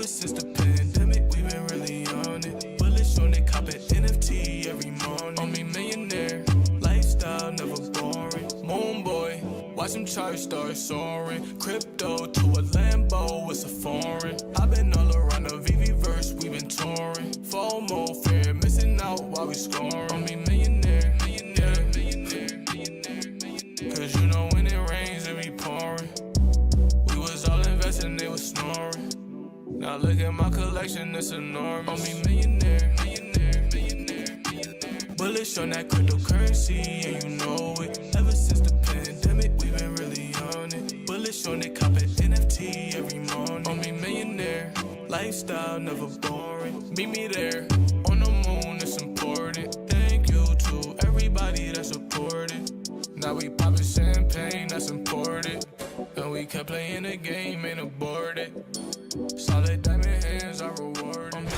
Ever since the pandemic, we've been really on it. Bullets on it, cop an NFT every morning. On me millionaire, lifestyle never boring. Moon boy, watch them charts start soaring. Crypto to a Lambo, it's a foreign. I've been all around the VeVe verse, we've been touring. FOMO, fear, missing out while we scoring. On me millionaire, millionaire, millionaire, millionaire, millionaire. Cause you know when it rains, it be pouring. We was all investing, they was snoring. Now look at my collection, it's enormous. On me millionaire, millionaire, millionaire, millionaire. Bullish on that cryptocurrency, and you know it. Ever since the pandemic, we've been really on it. Bullish on it, cop an NFT every morning. On me millionaire, lifestyle never boring. Meet me there, on the moon, it's important. Thank you to everybody that supported. Now we poppin' champagne, that's important. And we kept playing the game, ain't aborted. Solid diamond hands are rewarded.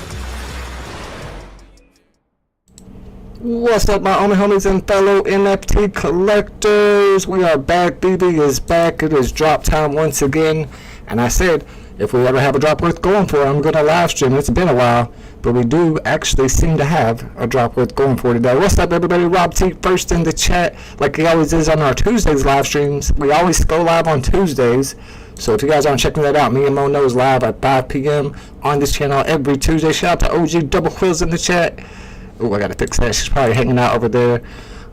What's up, my homies and fellow NFT collectors? We are back. VeVe is back. It is drop time once again. And I said, if we ever have a drop worth going for, I'm going to live stream. It's been a while, but we do actually seem to have a drop worth going for today. What's up, everybody? Rob T first in the chat, like he always is on our Tuesdays live streams. We always go live on Tuesdays. So if you guys aren't checking that out, me and Mo knows live at 5 p.m. on this channel every Tuesday. Shout out to OG Double Quills in the chat. Oh, I gotta fix that. She's probably hanging out over there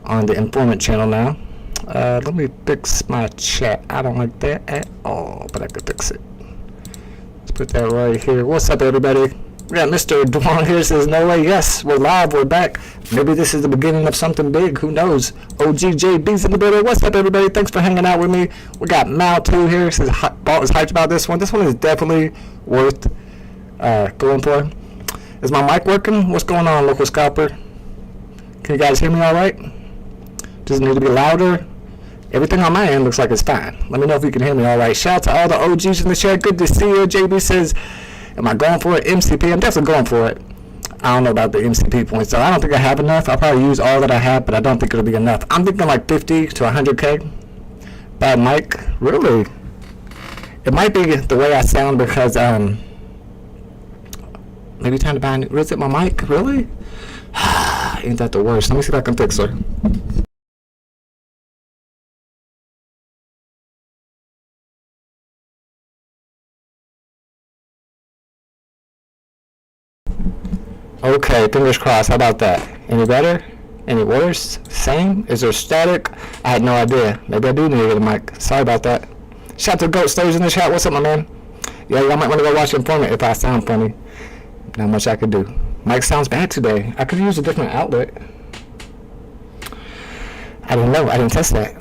on the Informant channel now. Let me fix my chat. I don't like that at all, but I can fix it. Let's put that right here. What's up, everybody? We got Mr. Dwan here. Says, no way. Yes, we're live. We're back. Maybe this is the beginning of something big. Who knows? OGJB's in the building. What's up, everybody? Thanks for hanging out with me. We got Mal2 here. Says, Balt is hyped about this one. This one is definitely worth going for. Is my mic working? What's going on, local scalper? Can you guys hear me all right? Does it need to be louder? Everything on my end looks like it's fine. Let me know if you can hear me all right. Shout out to all the OGs in the chat. Good to see you. JB says, am I going for it? MCP? I'm definitely going for it. I don't know about the MCP points, though. I don't think I have enough. I'll probably use all that I have, but I don't think it'll be enough. I'm thinking like 50 to 100K. Bad mic? Really? It might be the way I sound because, maybe time to buy a new, is it my mic? Really? Ain't that the worst? Let me see if I can fix her. Okay, fingers crossed. How about that? Any better? Any worse? Same? Is there static? I had no idea. Maybe I do need to get a mic. Sorry about that. Shout out to Goat Stories in the chat. What's up, my man? Yeah, y'all might want to go watch Informant if I sound funny. Not much I could do. Mic sounds bad today. I could use a different outlet. I didn't know. I didn't test that.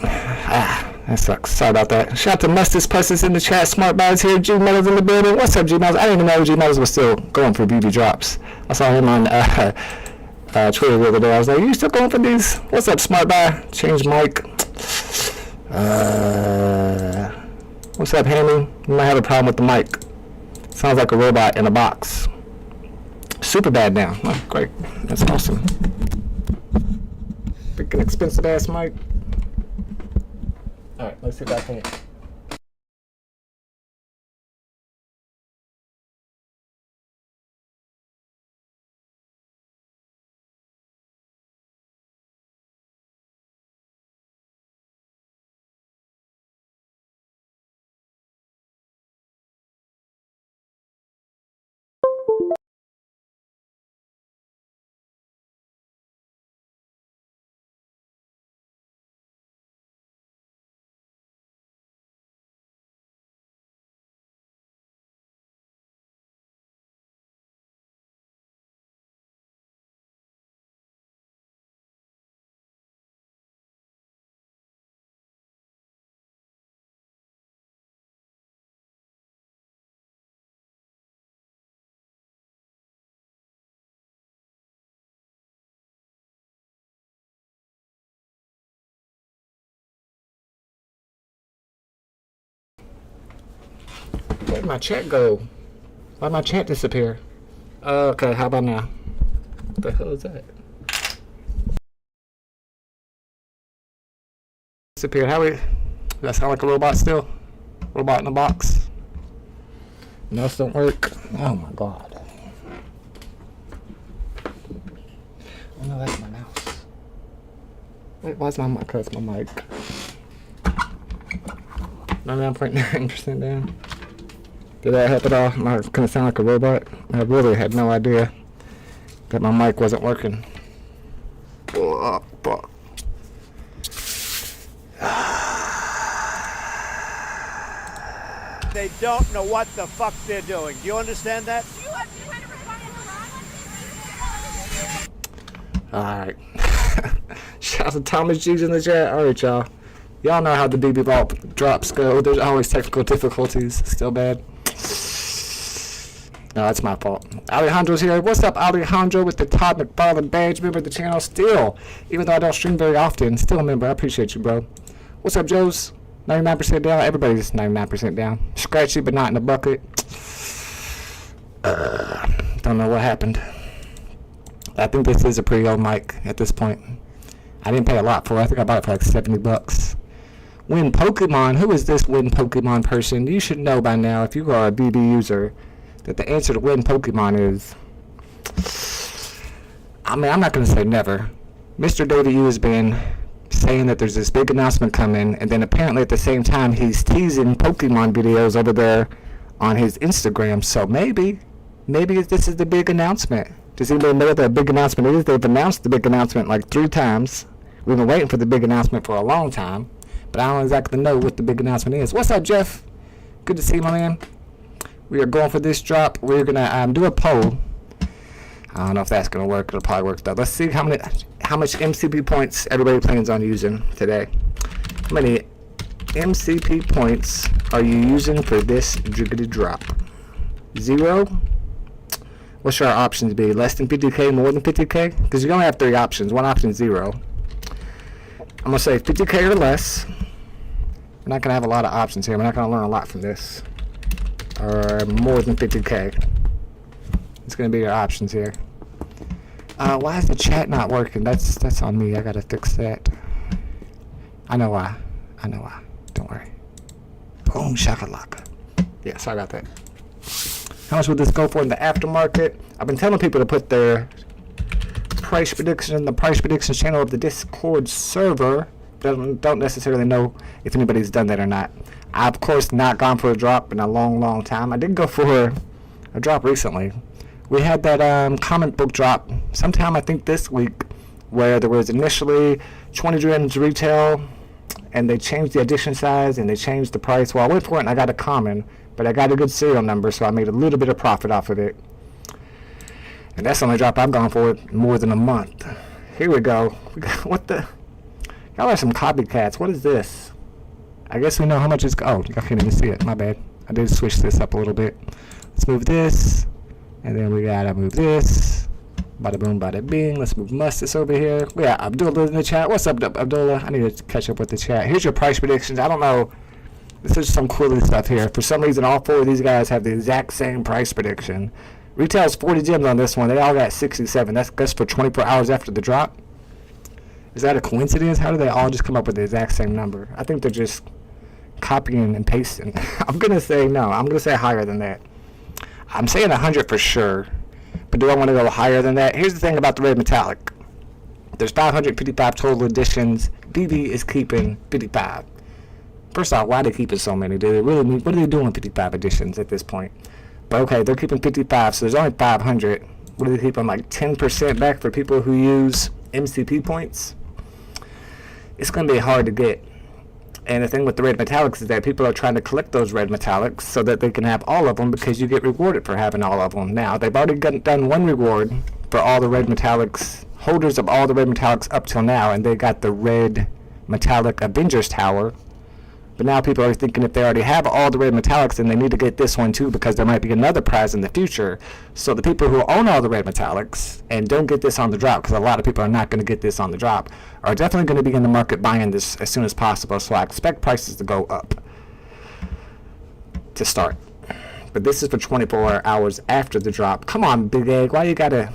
That sucks. Sorry about that. Shout out to Mustus Pustus in the chat. Smart Buys here. G Metals in the building. What's up, G Metals? I didn't even know G Metals was still going for VeVe drops. I saw him on Twitter the other day. I was like, you still going for these? What's up, Smart Buy? Change mic. What's up, Hammy? You might have a problem with the mic. Sounds like a robot in a box. Super bad now. Oh, great. That's awesome. Freaking expensive ass mic. Alright, let's see if I can. Where'd my chat go? Why'd my chat disappear? Okay, how about now? What the hell is that? Disappeared. How we? Does that sound like a robot still? Robot in a box? Mouse don't work. Oh my god. Oh no, that's my mouse. Wait, why's my mic? That's my mic. 99.9% down. Did that help at all? Am I gonna sound like a robot? I really had no idea that my mic wasn't working. Oh, fuck. They don't know what the fuck they're doing. Do you understand that? Alright. Shout out to Thomas G's in the chat. Alright, y'all. Y'all know how the BB vault drops go. There's always technical difficulties. Still bad. No, that's my fault. Alejandro's here. What's up, Alejandro, with the Todd McFarlane badge? Member of the channel still. Even though I don't stream very often, still a member. I appreciate you, bro. What's up, Joes? 99% down. Everybody's 99% down. Scratchy, but not in the bucket. Don't know what happened. I think this is a pretty old mic at this point. I didn't pay a lot for it. I think I bought it for like $70. Win Pokemon. Who is this Win Pokemon person? You should know by now, if you are a BB user, that the answer to Win Pokemon is... I mean, I'm not going to say never. Mr. Data U has been saying that there's this big announcement coming, and then apparently at the same time he's teasing Pokemon videos over there on his Instagram. So maybe this is the big announcement. Does anybody know what that big announcement is? They've announced the big announcement like 3 times. We've been waiting for the big announcement for a long time, but I don't exactly know what the big announcement is. What's up, Jeff? Good to see you, my man. We are going for this drop. We're gonna do a poll. I don't know if that's gonna work. It'll probably work though. Let's see how much MCP points everybody plans on using today. How many MCP points are you using for this jiggity drop? 0. What should our options be? Less than 50k, more than 50k? Because you only have 3 options. One option is 0. I'm gonna say 50k or less. We're not gonna have a lot of options here. We're not gonna learn a lot from this. Or more than 50k. It's gonna be your options here. Why is the chat not working? That's on me. I gotta fix that. I know why. Don't worry. Boom shakalaka. Yeah, sorry about that. How much would this go for in the aftermarket? I've been telling people to put their price prediction in the price predictions channel of the Discord server. Don't necessarily know if anybody's done that or not. I've of course not gone for a drop in a long time. I did go for a drop recently. We had that comic book drop sometime I think this week, where there was initially 20 gems retail, and they changed the edition size and they changed the price. Well, I went for it and I got a common, but I got a good serial number, so I made a little bit of profit off of it. And that's the only drop I've gone for in more than a month. Here we go. What the? Y'all are some copycats. What is this? I guess we know how much it's... Oh, y'all can't even see it. My bad. I did switch this up a little bit. Let's move this. And then we gotta move this. Bada boom, bada bing. Let's move Mustus over here. We got Abdullah in the chat. What's up, Abdullah? I need to catch up with the chat. Here's your price predictions. I don't know. This is some cool stuff here. For some reason, all 4 of these guys have the exact same price prediction. Retail's 40 gems on this one. They all got 67. That's for 24 hours after the drop. Is that a coincidence? How do they all just come up with the exact same number? I think they're just copying and pasting. I'm going to say no. I'm going to say higher than that. I'm saying 100 for sure. But do I want to go higher than that? Here's the thing about the red metallic. There's 555 total editions. VeVe is keeping 55. First off, why are they keeping so many? Do they really need, what are they doing with 55 editions at this point? But okay, they're keeping 55, so there's only 500. What are they keeping, like 10% back for people who use MCP points? It's going to be hard to get. And the thing with the red metallics is that people are trying to collect those red metallics so that they can have all of them, because you get rewarded for having all of them. Now, they've already done one reward for all the red metallics, holders of all the red metallics up till now, and they got the red metallic Avengers Tower. But now people are thinking if they already have all the red metallics, then they need to get this one too, because there might be another prize in the future. So the people who own all the red metallics and don't get this on the drop, because a lot of people are not going to get this on the drop, are definitely going to be in the market buying this as soon as possible. So I expect prices to go up to start. But this is for 24 hours after the drop. Come on, Big Egg. Why you got to...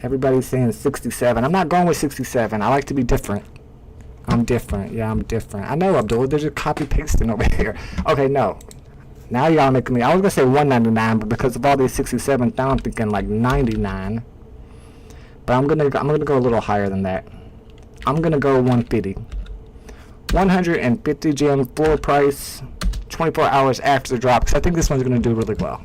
Everybody's saying 67. I'm not going with 67. I like to be different. I'm different. Yeah, I'm different. I know, Abdullah. They're just copy pasting over here. Okay, no. Now y'all making me. I was gonna say 199, but because of all these 67s, now I'm thinking like 99. But I'm gonna go a little higher than that. I'm gonna go 150. 150 gem floor price, 24 hours after the drop. Because I think this one's gonna do really well.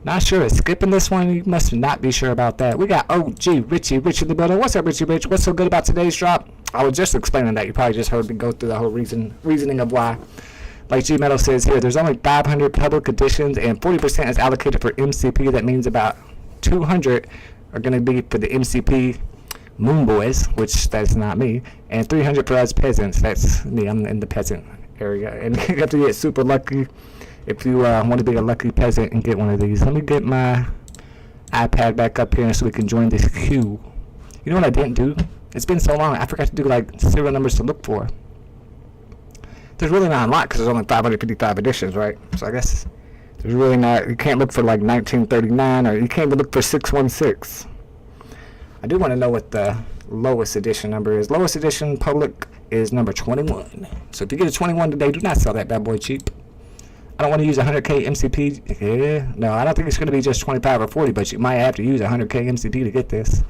Not sure of skipping this one. You must not be sure about that. We got OG Richie Rich in the building. What's up, Richie Rich? What's so good about today's drop? I was just explaining that. You probably just heard me go through the whole reasoning of why. Like G Metal says here, there's only 500 public editions and 40% is allocated for MCP. That means about 200 are going to be for the MCP Moon Boys, which that's not me, and 300 for us peasants. That's me. I'm in the peasant area, and you have to get super lucky if you want to be a lucky peasant and get one of these. Let me get my iPad back up here so we can join this queue. You know what I didn't do? It's been so long, I forgot to do like serial numbers to look for. There's really not a lot because there's only 555 editions, right? So I guess there's really not. You can't look for like 1939, or you can't even look for 616. I do want to know what the lowest edition number is. Lowest edition public is number 21. So if you get a 21 today, do not sell that bad boy cheap. I don't want to use 100k MCP. Yeah, no, I don't think it's going to be just 25 or 40, but you might have to use 100k MCP to get this.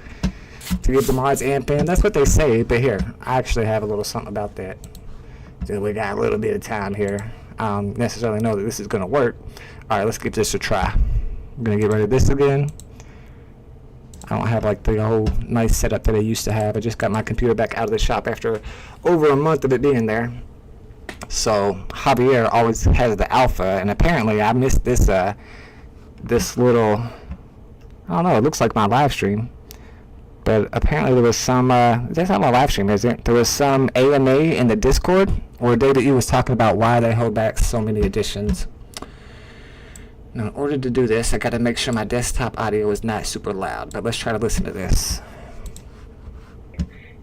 To get the mods and fan. That's what they say, but here, I actually have a little something about that. So we got a little bit of time here. I don't necessarily know that this is going to work. Alright, let's give this a try. I'm going to get rid of this again. I don't have like the whole nice setup that I used to have. I just got my computer back out of the shop after over a month of it being there. So Javier always has the alpha, and apparently I missed this this little, I don't know, it looks like my live stream. But apparently there was some, that's not my live stream, is it? There was some AMA in the Discord where David E was talking about why they hold back so many editions. Now, in order to do this, I got to make sure my desktop audio is not super loud. But let's try to listen to this.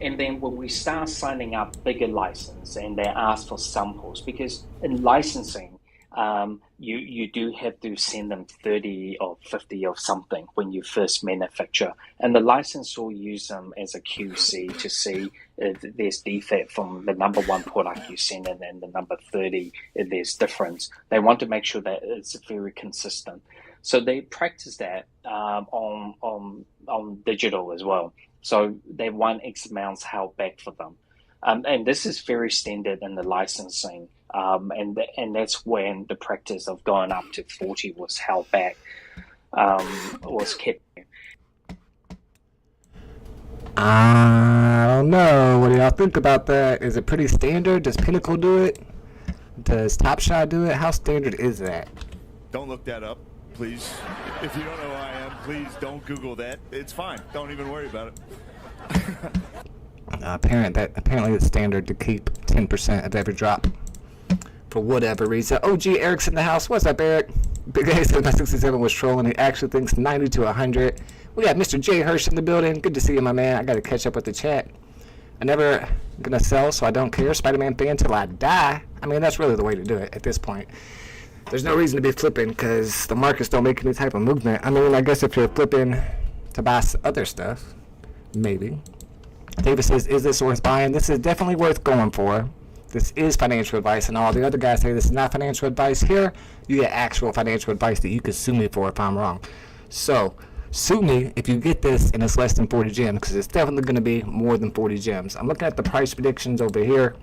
And then when we start signing up bigger license and they ask for samples, because in licensing, you do have to send them 30 or 50 of something when you first manufacture, and the license will use them as a QC to see if there's defect from the number one product you send and then the number 30 if there's difference. They want to make sure that it's very consistent, so they practice that on digital as well. So they want X amounts held back for them, and this is very standard in the licensing. And that's when the practice of going up to 40 was held back, was kept. I don't know. What do y'all think about that? Is it pretty standard? Does Pinnacle do it? Does Top Shot do it? How standard is that? Don't look that up, please. If you don't know who I am, please don't Google that. It's fine. Don't even worry about it. Apparently it's standard to keep 10% of every drop. For whatever reason. OG Eric's in the house. What's up, Eric? Big A says my 67 was trolling. He actually thinks 90 to 100. We got Mr. J Hirsch in the building. Good to see you, my man. I got to catch up with the chat. I never gonna sell, so I don't care. Spider-Man fan till I die. I mean, that's really the way to do it at this point. There's no reason to be flipping because the markets don't make any type of movement. I mean, I guess if you're flipping to buy other stuff, maybe. David says, is this worth buying? This is definitely worth going for. This is financial advice, and all the other guys say this is not financial advice. Here, you get actual financial advice that you can sue me for if I'm wrong. So, sue me if you get this and it's less than 40 gems, because it's definitely going to be more than 40 gems. I'm looking at the price predictions over here.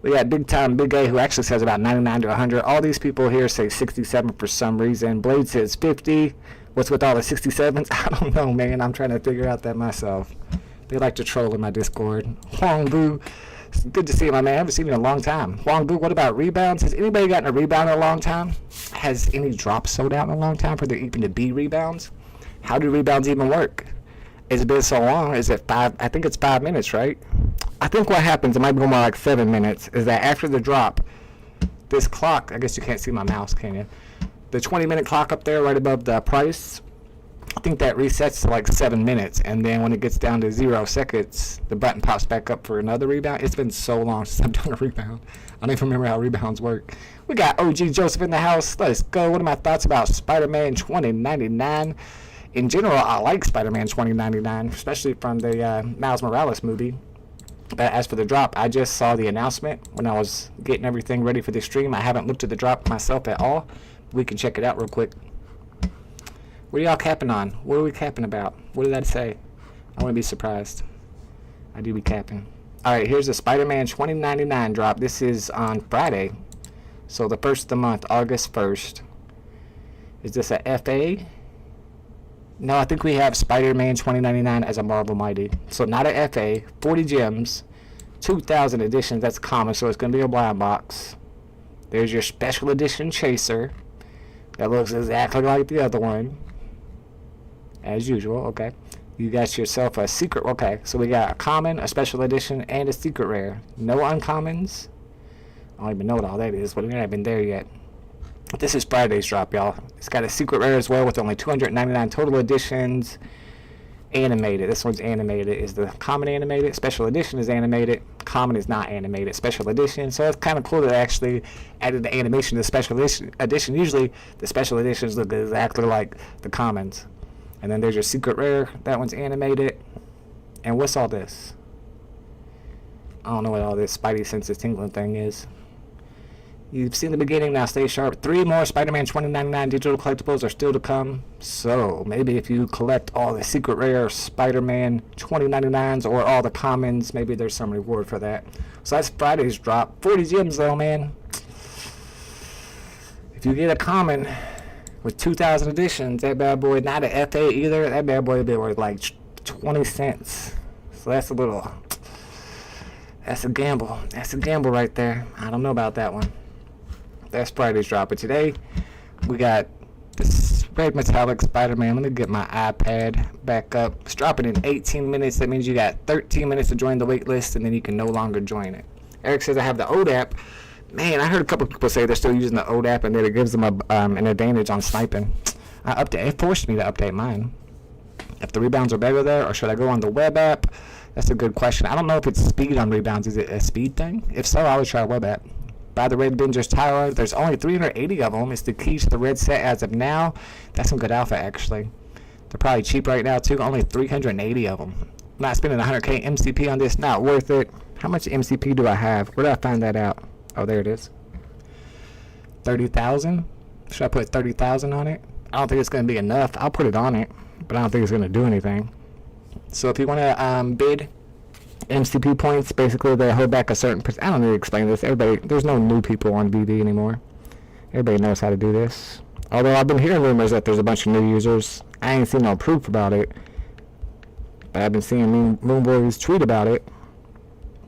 We got Big Time Big A, who actually says about 99 to 100. All these people here say 67 for some reason. Blade says 50. What's with all the 67s? I don't know, man. I'm trying to figure out that myself. They like to troll in my Discord. Huang Boo. Good to see you, my man. I haven't seen you in a long time. Huang Bu, what about rebounds? Has anybody gotten a rebound in a long time? Has any drops sold out in a long time for there even to be rebounds? How do rebounds even work? It's been so long. Is it 5? I think it's 5 minutes, right? I think what happens, it might be more like 7 minutes, is that after the drop, this clock, I guess you can't see my mouse, can you? The 20-minute clock up there right above the price, I think that resets to like 7 minutes, and then when it gets down to 0 seconds, the button pops back up for another rebound. It's been so long since I've done a rebound. I don't even remember how rebounds work. We got OG Joseph in the house. Let's go. What are my thoughts about Spider-Man 2099? In general, I like Spider-Man 2099, especially from the Miles Morales movie. But as for the drop, I just saw the announcement when I was getting everything ready for the stream. I haven't looked at the drop myself at all. We can check it out real quick. What are y'all capping on? What are we capping about? What did I say? I wouldn't be surprised. I do be capping. Alright, here's the Spider-Man 2099 drop. This is on Friday. So the first of the month, August 1st. Is this a FA? No, I think we have Spider-Man 2099 as a Marvel Mighty. So not a FA. 40 gems. 2,000 editions. That's common, so it's going to be a blind box. There's your special edition Chaser. That looks exactly like the other one. As usual, okay. You got yourself a secret. Okay, so we got a common, a special edition, and a secret rare. No uncommons. I don't even know what all that is, but we're not even there yet. This is Friday's drop, y'all. It's got a secret rare as well with only 299 total editions. Animated. This one's animated. Is the common animated? Special edition is animated. Common is not animated. Special edition. So it's kind of cool that they actually added the animation to the special edition. Usually the special editions look exactly like the commons. And then there's your secret rare. That one's animated. And what's all this? I don't know what all this Spidey senses tingling thing is. You've seen the beginning, now stay sharp. 3 more Spider-Man 2099 digital collectibles are still to come. So maybe if you collect all the secret rare Spider-Man 2099s or all the commons, maybe there's some reward for that. So that's Friday's drop. 40 gems though, man. If you get a common with 2,000 editions, that bad boy, not a FA either, that bad boy would be worth like 20 cents. So that's a little, that's a gamble. That's a gamble right there. I don't know about that one. That's Friday's drop. But today, we got this red metallic Spider-Man. Let me get my iPad back up. It's dropping in 18 minutes. That means you got 13 minutes to join the wait list, and then you can no longer join it. Eric says, I have the old app. Man, I heard a couple people say they're still using the old app and that it gives them an advantage on sniping. It forced me to update mine. If the rebounds are better there, or should I go on the web app? That's a good question. I don't know if it's speed on rebounds. Is it a speed thing? If so, I would try web app. Buy the Red Avengers Tower. There's only 380 of them. It's the key to the red set as of now. That's some good alpha, actually. They're probably cheap right now, too. Only 380 of them. I'm not spending 100k MCP on this. Not worth it. How much MCP do I have? Where did I find that out? Oh, there it is. 30,000? Should I put 30,000 on it? I don't think it's going to be enough. I'll put it on it, but I don't think it's going to do anything. So if you want to bid MCP points, basically they hold back a certain percent. I don't need to explain this. Everybody, there's no new people on VeVe anymore. Everybody knows how to do this. Although I've been hearing rumors that there's a bunch of new users. I ain't seen no proof about it, but I've been seeing Moonboys tweet about it.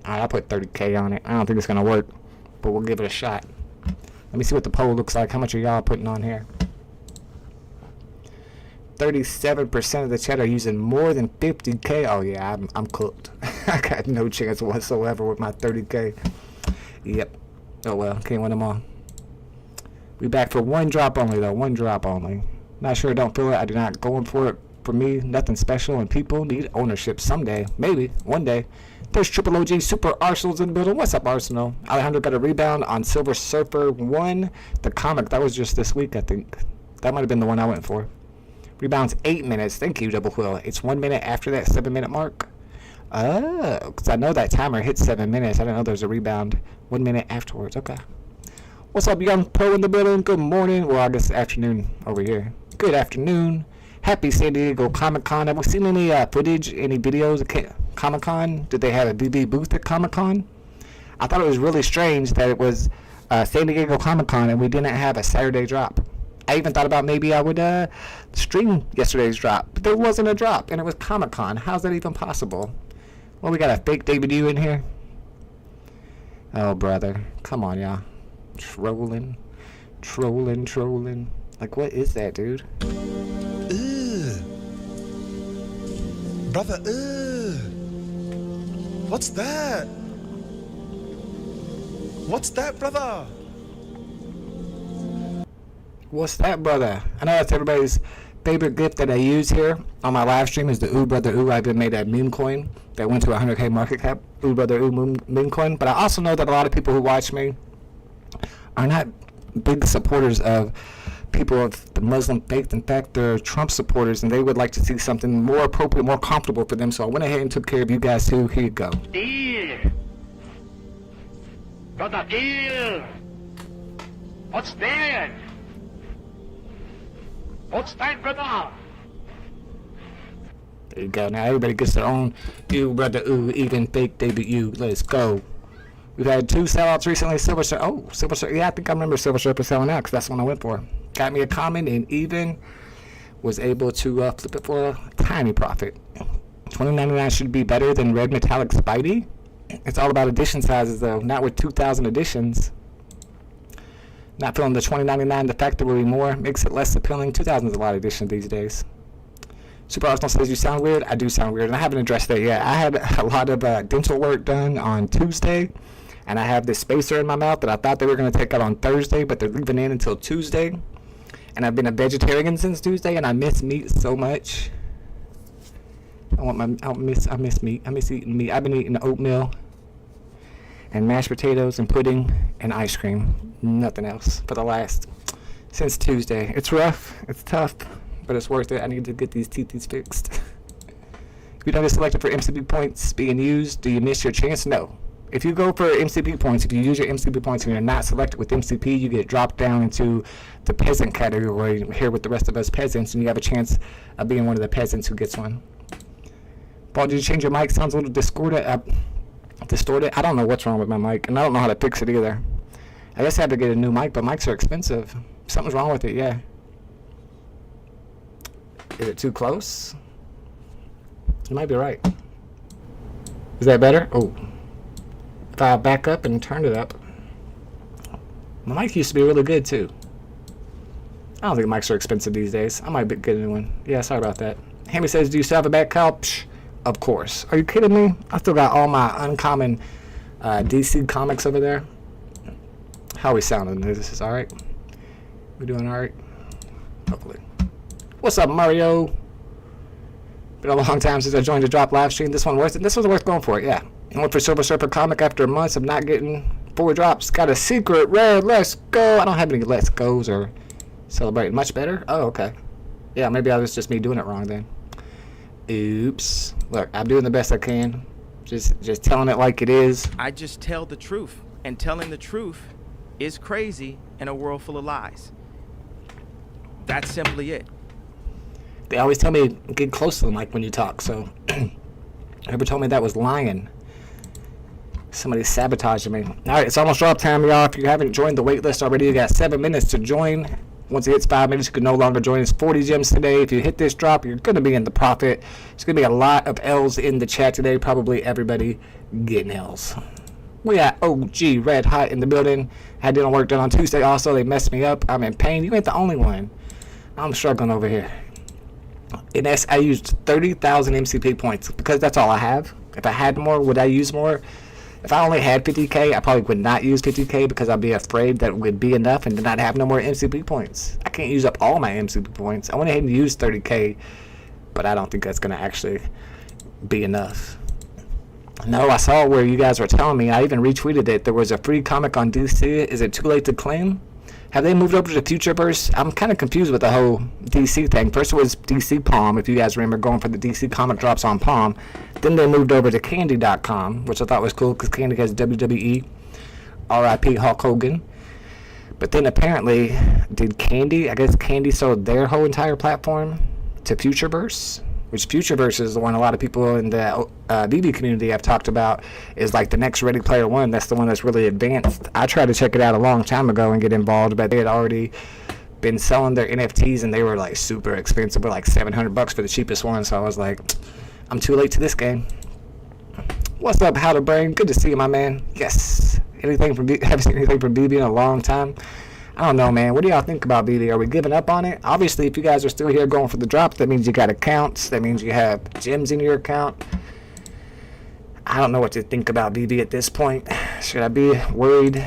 Alright, I'll put 30k on it. I don't think it's going to work, but we'll give it a shot. Let me see what the poll looks like. How much are y'all putting on here? 37% of the chat are using more than 50k. Oh yeah, I'm cooked. I got no chance whatsoever with my 30k. Yep. Oh well, can't win them all. We back for one drop only though. One drop only. Not sure. Don't feel it. I do not going for it. For me, nothing special, and people need ownership someday. Maybe one day. There's Triple OG Super Arsenal's in the building. What's up, Arsenal? Alejandro got a rebound on Silver Surfer 1. The comic that was just this week, I think. That might have been the one I went for. Rebounds 8 minutes. Thank you, Double Quill. It's 1 minute after that 7-minute mark. Oh, because I know that timer hits 7 minutes. I didn't know there's a rebound 1 minute afterwards. Okay. What's up, Young Pro in the building? Good morning. Well, I guess afternoon over here. Good afternoon. Happy San Diego Comic-Con. Have we seen any footage, any videos at Comic-Con? Did they have a VeVe booth at Comic-Con? I thought it was really strange that it was San Diego Comic-Con and we didn't have a Saturday drop. I even thought about maybe I would stream yesterday's drop, but there wasn't a drop, and it was Comic-Con. How's that even possible? Well, we got a fake David U in here. Oh, brother. Come on, y'all. Trolling. Like, what is that, dude? Brother, what's that? What's that, brother? What's that, brother? I know that's everybody's favorite gift that I use here on my live stream is the Ooh Brother Ooh. I've been made a meme coin that went to 100k market cap. Ooh Brother Ooh meme coin. But I also know that a lot of people who watch me are not big supporters of people of the Muslim faith. In fact, they're Trump supporters, and they would like to see something more appropriate, more comfortable for them. So I went ahead and took care of you guys too. Here you go. Brother, deal! What's that? What's that, brother? There you go. Now everybody gets their own ooh, brother, ooh, even fake debut. Let's go. We've had 2 sellouts recently. Silver Surfer. Oh, Silver Surfer. Yeah, I think I remember Silver Surfer selling out because that's the one I went for. Got me a common and even was able to flip it for a tiny profit. $20.99 should be better than Red Metallic Spidey. It's all about edition sizes though, not with 2,000 editions. Not feeling the $20.99. The fact there will be more makes it less appealing. 2,000 is a lot of editions these days. Super Arsenal says you sound weird. I do sound weird, and I haven't addressed that yet. I had a lot of dental work done on Tuesday, and I have this spacer in my mouth that I thought they were going to take out on Thursday, but they're leaving in until Tuesday. And I've been a vegetarian since Tuesday, and I miss meat so much. I miss meat. I miss eating meat. I've been eating oatmeal and mashed potatoes and pudding and ice cream. Nothing else for the last since Tuesday. It's rough. It's tough, but it's worth it. I need to get these teethies fixed. If you don't get selected for MCP points being used, do you miss your chance? No. If you go for MCP points, if you use your MCP points and you're not selected with MCP, you get dropped down into the peasant category here with the rest of us peasants, and you have a chance of being one of the peasants who gets one. Paul, did you change your mic? Sounds a little distorted. I don't know what's wrong with my mic, and I don't know how to fix it either. I guess I have to get a new mic, but mics are expensive. Something's wrong with it, yeah. Is it too close? You might be right. Is that better? Oh. If I back up and turn it up. My mic used to be really good too. I don't think mics are expensive these days. I might get a new one. Yeah, sorry about that. Hammy says, do you still have a back, Kyle? Psh, of course. Are you kidding me? I still got all my uncommon DC comics over there. How are we sounding? This is alright? We doing alright? Hopefully. What's up, Mario? Been a long time since I joined the drop live stream. This one worth it. This was worth going for it, yeah. I went for Silver Surfer comic after months of not getting 4 drops. Got a secret rare. Let's go. I don't have any let's goes or celebrate. Much better? Oh, okay. Yeah, maybe that was just me doing it wrong then. Oops. Look, I'm doing the best I can. Just telling it like it is. I just tell the truth, and telling the truth is crazy in a world full of lies. That's simply it. They always tell me get close to the mic when you talk, so whoever told me that was lying. Somebody's sabotaging me. Alright, it's almost drop time, y'all. If you haven't joined the waitlist already, you got 7 minutes to join. Once it hits 5 minutes, you can no longer join. It's 40 gems today. If you hit this drop, you're going to be in the profit. There's going to be a lot of L's in the chat today. Probably everybody getting L's. We got OG Red Hot in the building. Had dinner work done on Tuesday also. They messed me up. I'm in pain. You ain't the only one. I'm struggling over here. And I used 30,000 MCP points because that's all I have. If I had more, would I use more? If I only had 50k, I probably would not use 50k because I'd be afraid that it would be enough and to not have no more MCP points. I can't use up all my MCP points. I went ahead and used 30k, but I don't think that's going to actually be enough. No, I saw where you guys were telling me. I even retweeted it. There was a free comic on DC. Is it too late to claim? Have they moved over to Futureverse? I'm kind of confused with the whole DC thing. First it was DC Palm, if you guys remember going for the DC comic drops on Palm. Then they moved over to Candy.com, which I thought was cool because Candy has WWE, RIP Hulk Hogan. But then apparently, I guess Candy sold their whole entire platform to Futureverse, which Futureverse is the one a lot of people in the VeVe community have talked about is like the next Ready Player One. That's the one that's really advanced. I tried to check it out a long time ago and get involved, but they had already been selling their NFTs and they were like super expensive. We're like $700 for the cheapest one. So I was like, I'm too late to this game. What's up, How to Brain? Good to see you, my man. Yes. Haven't seen anything from VeVe in a long time. I don't know, man. What do y'all think about VeVe? Are we giving up on it? Obviously, if you guys are still here going for the drops, that means you got accounts. That means you have gems in your account. I don't know what to think about VeVe at this point. Should I be worried?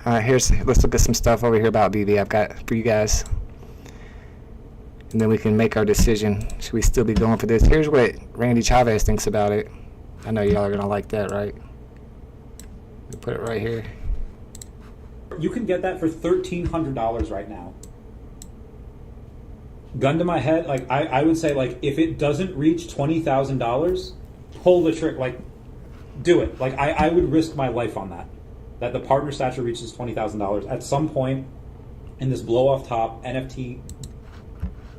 Let's look at some stuff over here about VeVe I've got for you guys. And then we can make our decision. Should we still be going for this? Here's what Randy Chavez thinks about it. I know y'all are going to like that, right? We'll put it right here. You can get that for $1,300 right now. Gun to my head, like I would say, like if it doesn't reach $20,000, pull the trick. Like, do it. Like I would risk my life on that. that the partner stature reaches $20,000 at some point in this blow off top NFT.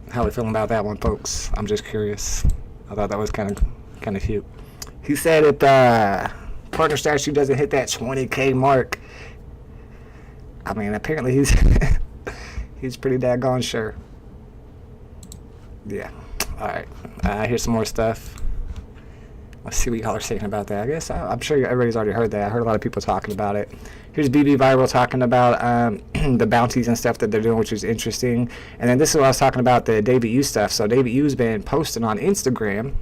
How are we feeling about that one, folks? I'm just curious. I thought that was kind of cute. He said if partner statue doesn't hit that 20K mark, I mean, apparently he's pretty daggone sure. Yeah. All right. Here's some more stuff. Let's see what y'all are saying about that. I guess I'm sure everybody's already heard that. I heard a lot of people talking about it. Here's VeVe Viral talking about the bounties and stuff that they're doing, which is interesting. And then this is what I was talking about, the David Yu stuff. So David Yu's been posting on Instagram.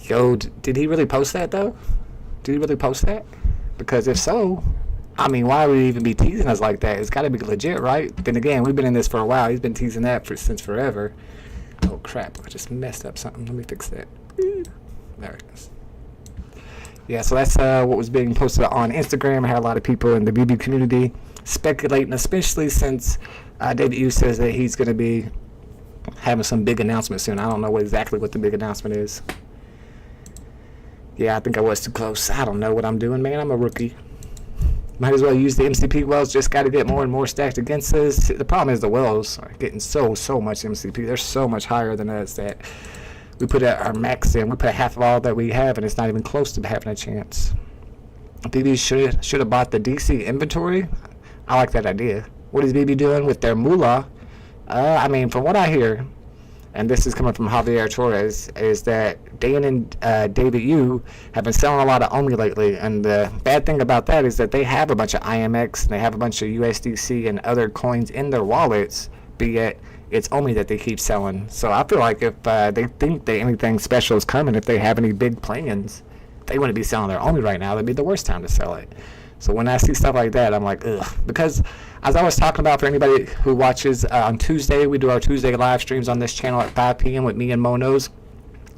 Yo, did he really post that, though? Did he really post that? Because if so, I mean, why would he even be teasing us like that? It's got to be legit, right? Then again, we've been in this for a while. He's been teasing that since forever. Oh, crap. I just messed up something. Let me fix that. There it is. Yeah, so that's what was being posted on Instagram. I had a lot of people in the VeVe community speculating, especially since David Yu says that he's going to be having some big announcement soon. I don't know exactly what the big announcement is. Yeah, I think I was too close. I don't know what I'm doing, man. I'm a rookie. Might as well use the MCP wells. Just got to get more and more stacked against us. The problem is the wells are getting so much MCP. They're so much higher than us that we put our max in. We put half of all that we have, and it's not even close to having a chance. VeVe should have bought the DC inventory. I like that idea. What is VeVe doing with their moolah? I mean, from what I hear, and this is coming from Javier Torres, is that Dan and David Yu have been selling a lot of OMI lately, and the bad thing about that is that they have a bunch of IMX, and they have a bunch of USDC and other coins in their wallets, but yet it's OMI that they keep selling. So I feel like if they think that anything special is coming, if they have any big plans, they wouldn't be selling their OMI right now. That'd be the worst time to sell it. So when I see stuff like that, I'm like, ugh. Because as I was talking about, for anybody who watches, on Tuesday, we do our Tuesday live streams on this channel at 5 p.m. with me and Monos.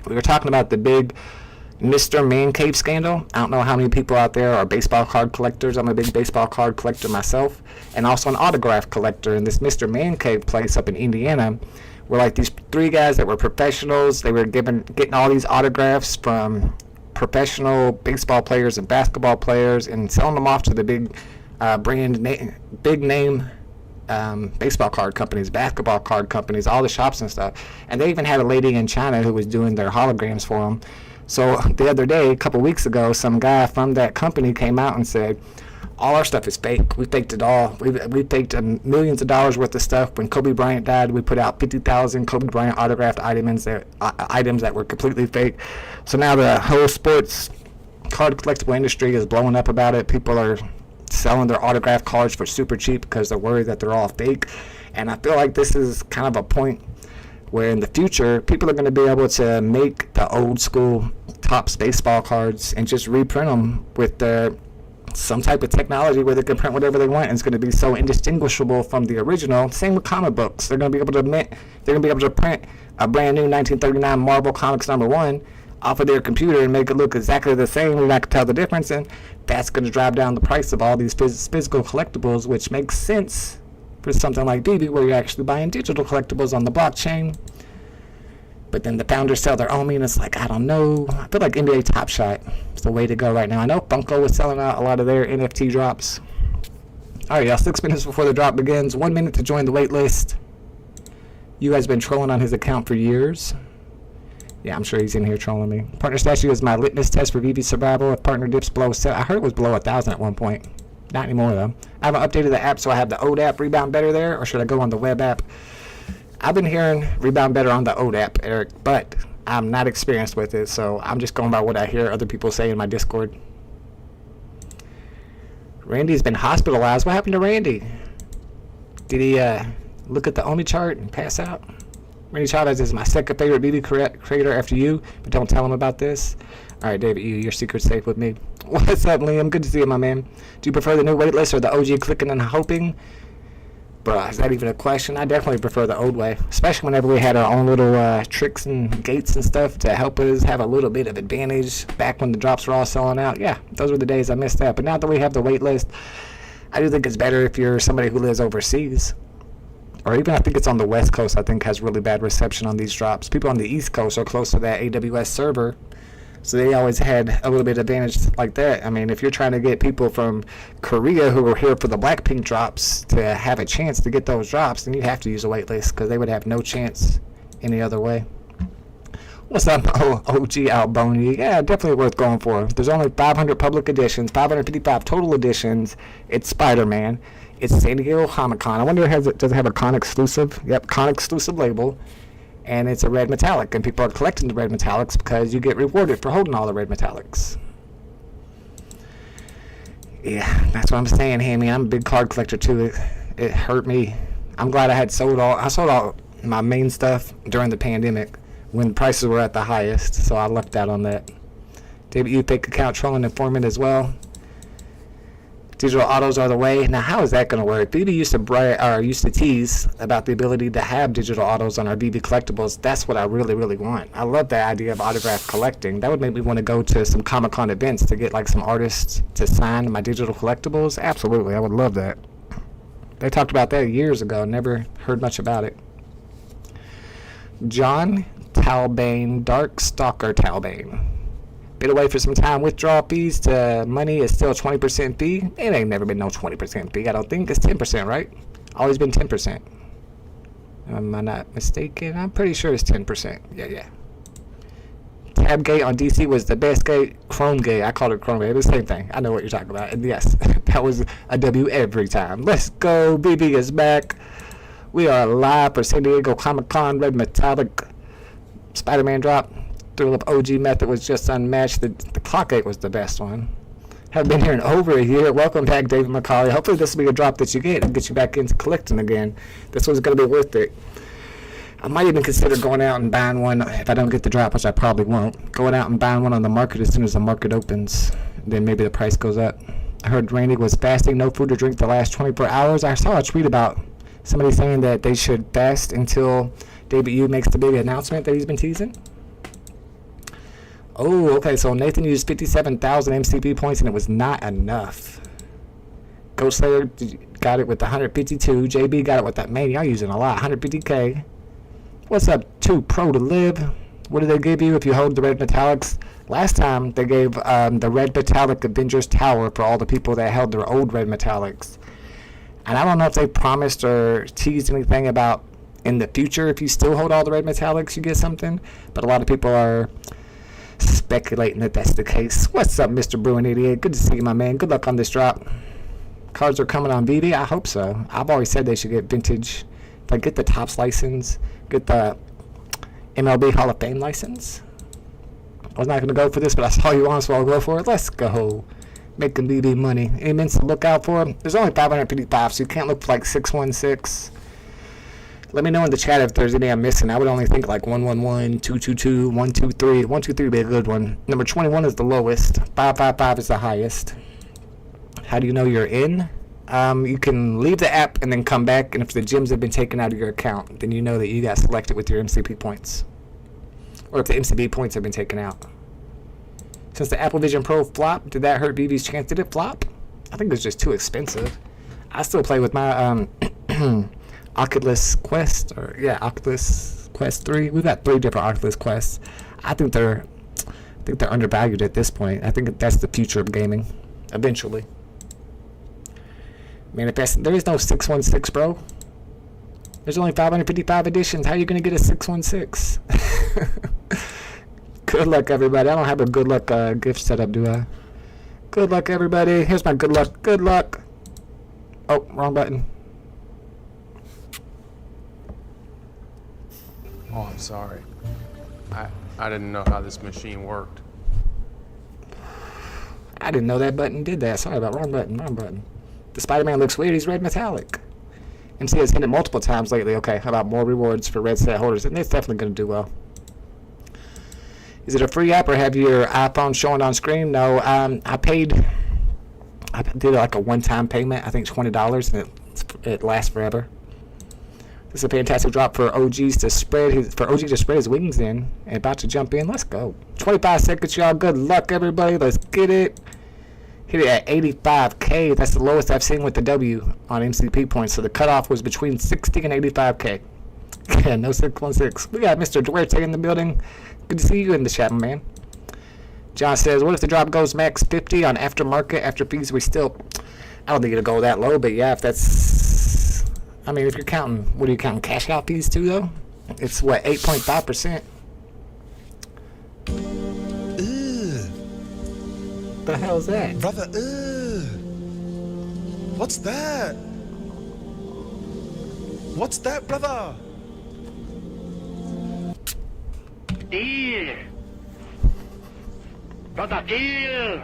We were talking about the big Mr. Man Cave scandal. I don't know how many people out there are baseball card collectors. I'm a big baseball card collector myself, and also an autograph collector. And this Mr. Man Cave place up in Indiana were like these 3 guys that were professionals. They were getting all these autographs from professional baseball players and basketball players and selling them off to the big big name baseball card companies, basketball card companies, all the shops and stuff. And they even had a lady in China who was doing their holograms for them. So the other day, a couple weeks ago, some guy from that company came out and said, all our stuff is fake. We faked it all. We faked millions of dollars worth of stuff. When Kobe Bryant died, we put out 50,000 Kobe Bryant autographed items that were completely fake. So now the whole sports card collectible industry is blowing up about it. People are selling their autographed cards for super cheap because they're worried that they're all fake. And I feel like this is kind of a point where in the future people are going to be able to make the old school Topps baseball cards and just reprint them with some type of technology where they can print whatever they want, and it's going to be so indistinguishable from the original. Same with comic books. They're going to be able to print a brand new 1939 Marvel Comics #1 off of their computer and make it look exactly the same. You're not going to tell the difference, and that's going to drive down the price of all these physical collectibles, which makes sense for something like VeVe, where you're actually buying digital collectibles on the blockchain. But then the founders sell their own, and it's like, I don't know. I feel like NBA Top Shot is the way to go right now. I know Funko was selling out a lot of their NFT drops. All right, y'all, 6 minutes before the drop begins. 1 minute to join the wait list. You guys been trolling on his account for years. Yeah, I'm sure he's in here trolling me. Partner statue is my litmus test for VeVe survival. If partner dips below 7, I heard it was below 1,000 at one point. Not anymore, though. I haven't updated the app, so I have the old app rebound better there, or should I go on the web app? I've been hearing rebound better on the old app, Eric, but I'm not experienced with it, so I'm just going by what I hear other people say in my Discord. Randy's been hospitalized. What happened to Randy? Did he look at the OMI chart and pass out? Randy Chavez is my second favorite VeVe creator after you, but don't tell him about this. All right, David, your secret's safe with me. What's up, Liam? Good to see you, my man. Do you prefer the new waitlist or the OG clicking and hoping? But is that even a question? I definitely prefer the old way, especially whenever we had our own little tricks and gates and stuff to help us have a little bit of advantage back when the drops were all selling out. Yeah, those were the days I missed that. But now that we have the wait list, I do think it's better if you're somebody who lives overseas. Or even I think it's on the West Coast, I think has really bad reception on these drops. People on the East Coast are close to that AWS server, so they always had a little bit of advantage like that. I mean, if you're trying to get people from Korea who were here for the Blackpink drops to have a chance to get those drops, then you have to use a wait list because they would have no chance any other way. What's up, OG Alboni? Yeah, definitely worth going for. There's only 500 public editions, 555 total editions. It's Spider-Man. It's San Diego Comic-Con. I wonder does it have a con exclusive? Yep, con exclusive label. And it's a red metallic. And people are collecting the red metallics because you get rewarded for holding all the red metallics. Yeah, that's what I'm saying, Hammy. I'm a big card collector too. It hurt me. I'm glad I sold all my main stuff during the pandemic when prices were at the highest. So I lucked out on that. Debut fake account trolling informant as well. Digital autos are the way. Now, how is that going to work? VeVe used to tease about the ability to have digital autos on our VeVe collectibles. That's what I really, really want. I love the idea of autograph collecting. That would make me want to go to some Comic-Con events to get like some artists to sign my digital collectibles. Absolutely, I would love that. They talked about that years ago. Never heard much about it. John Talbane, Dark Stalker Talbane. Been away for some time. Withdrawal fees to money is still 20% fee. It ain't never been no 20% fee. I don't think it's 10%, right? Always been 10%. Am I not mistaken? I'm pretty sure it's 10%. Yeah. Tab gate on DC was the best gate. Chrome gate. I called it Chrome gate. It's the same thing. I know what you're talking about. And yes, that was a W every time. Let's go. VeVe is back. We are live for San Diego Comic-Con. Red Metallic Spider-Man drop. Thrill of OG method was just unmatched. The clock 8 was the best one. Have been here in over a year. Welcome back, David McCauley. Hopefully this will be a drop that you get and get you back into collecting again. This one's going to be worth it. I might even consider going out and buying one if I don't get the drop, which I probably won't. Going out and buying one on the market as soon as the market opens. Then maybe the price goes up. I heard Randy was fasting, no food or drink the last 24 hours. I saw a tweet about somebody saying that they should fast until David Yu makes the big announcement that he's been teasing. Oh, okay, so Nathan used 57,000 MCP points and it was not enough. Ghost Slayer got it with 152. JB got it with that. Man, y'all using a lot. 150k. What's up, 2 Pro to Live? What do they give you if you hold the red metallics? Last time they gave the red metallic Avengers Tower for all the people that held their old red metallics. And I don't know if they promised or teased anything about in the future if you still hold all the red metallics you get something. But a lot of people are speculating that that's the case. What's up, Mr. Bruin88? Good to see you, my man. Good luck on this drop. Cards are coming on VeVe? I hope so. I've always said they should get vintage. Like, get the Topps license. Get the MLB Hall of Fame license. I was not going to go for this, but I saw you on, so I'll go for it. Let's go. Making VeVe money. Any mints to look out for? There's only 555, so you can't look for like 616. Let me know in the chat if there's any I'm missing. I would only think like 111, 222, 123. 123 would be a good one. Number 21 is the lowest. 555 is the highest. How do you know you're in? You can leave the app and then come back, and if the gems have been taken out of your account, then you know that you got selected with your MCP points. Or if the MCP points have been taken out. Since the Apple Vision Pro flopped, did that hurt VeVe's chance? Did it flop? I think it was just too expensive. I still play with my Oculus Quest, Oculus Quest 3. We've got 3 different Oculus Quests. I think they're undervalued at this point. I think that's the future of gaming, eventually. Manifest. There is no 616, bro. There's only 555 editions. How are you gonna get a 616? Good luck, everybody. I don't have a good luck gift setup, do I? Good luck, everybody. Here's my good luck. Good luck. Oh, wrong button. Oh, I'm sorry. I didn't know how this machine worked. I didn't know that button did that. Sorry about wrong button. The Spider-Man looks weird. He's red metallic. MC has hit it multiple times lately. Okay, how about more rewards for red set holders? And it's definitely going to do well. Is it a free app or have your iPhone showing on screen? No, I did like a one-time payment. I think $20, and it It lasts forever. This is a fantastic drop for OG to spread his wings in and about to jump in. Let's go. 25 seconds, y'all. Good luck, everybody. Let's get it. Hit it at 85K. That's the lowest I've seen with the W on MCP points. So the cutoff was between 60 and 85K. Yeah, no 616. We got Mr. Duarte in the building. Good to see you in the chat, my man. John says, what if the drop goes max 50 on aftermarket? After fees, we still... I don't think it'll go that low, but yeah, if that's... I mean, if you're counting... What are you counting? Cash out fees too, though? It's, what, 8.5%? The hell's that? Brother, what's that? What's that, brother? Deal. Brother, deal.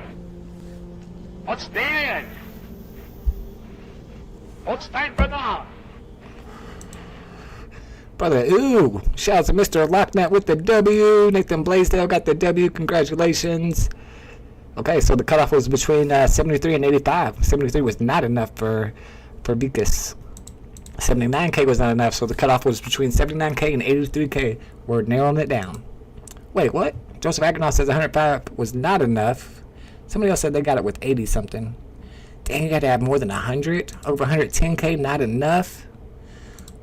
What's that? What's that, brother? Brother, ooh. Shout out to Mr. Locknut with the W. Nathan Blaisdell got the W. Congratulations. Okay, so the cutoff was between 73 and 85. 73 was not enough for Beakus. 79K was not enough, so the cutoff was between 79K and 83K. We're narrowing it down. Wait, what? Joseph Agronoff says 105 was not enough. Somebody else said they got it with 80 something. Dang, you got to have more than 100? Over 110K, not enough?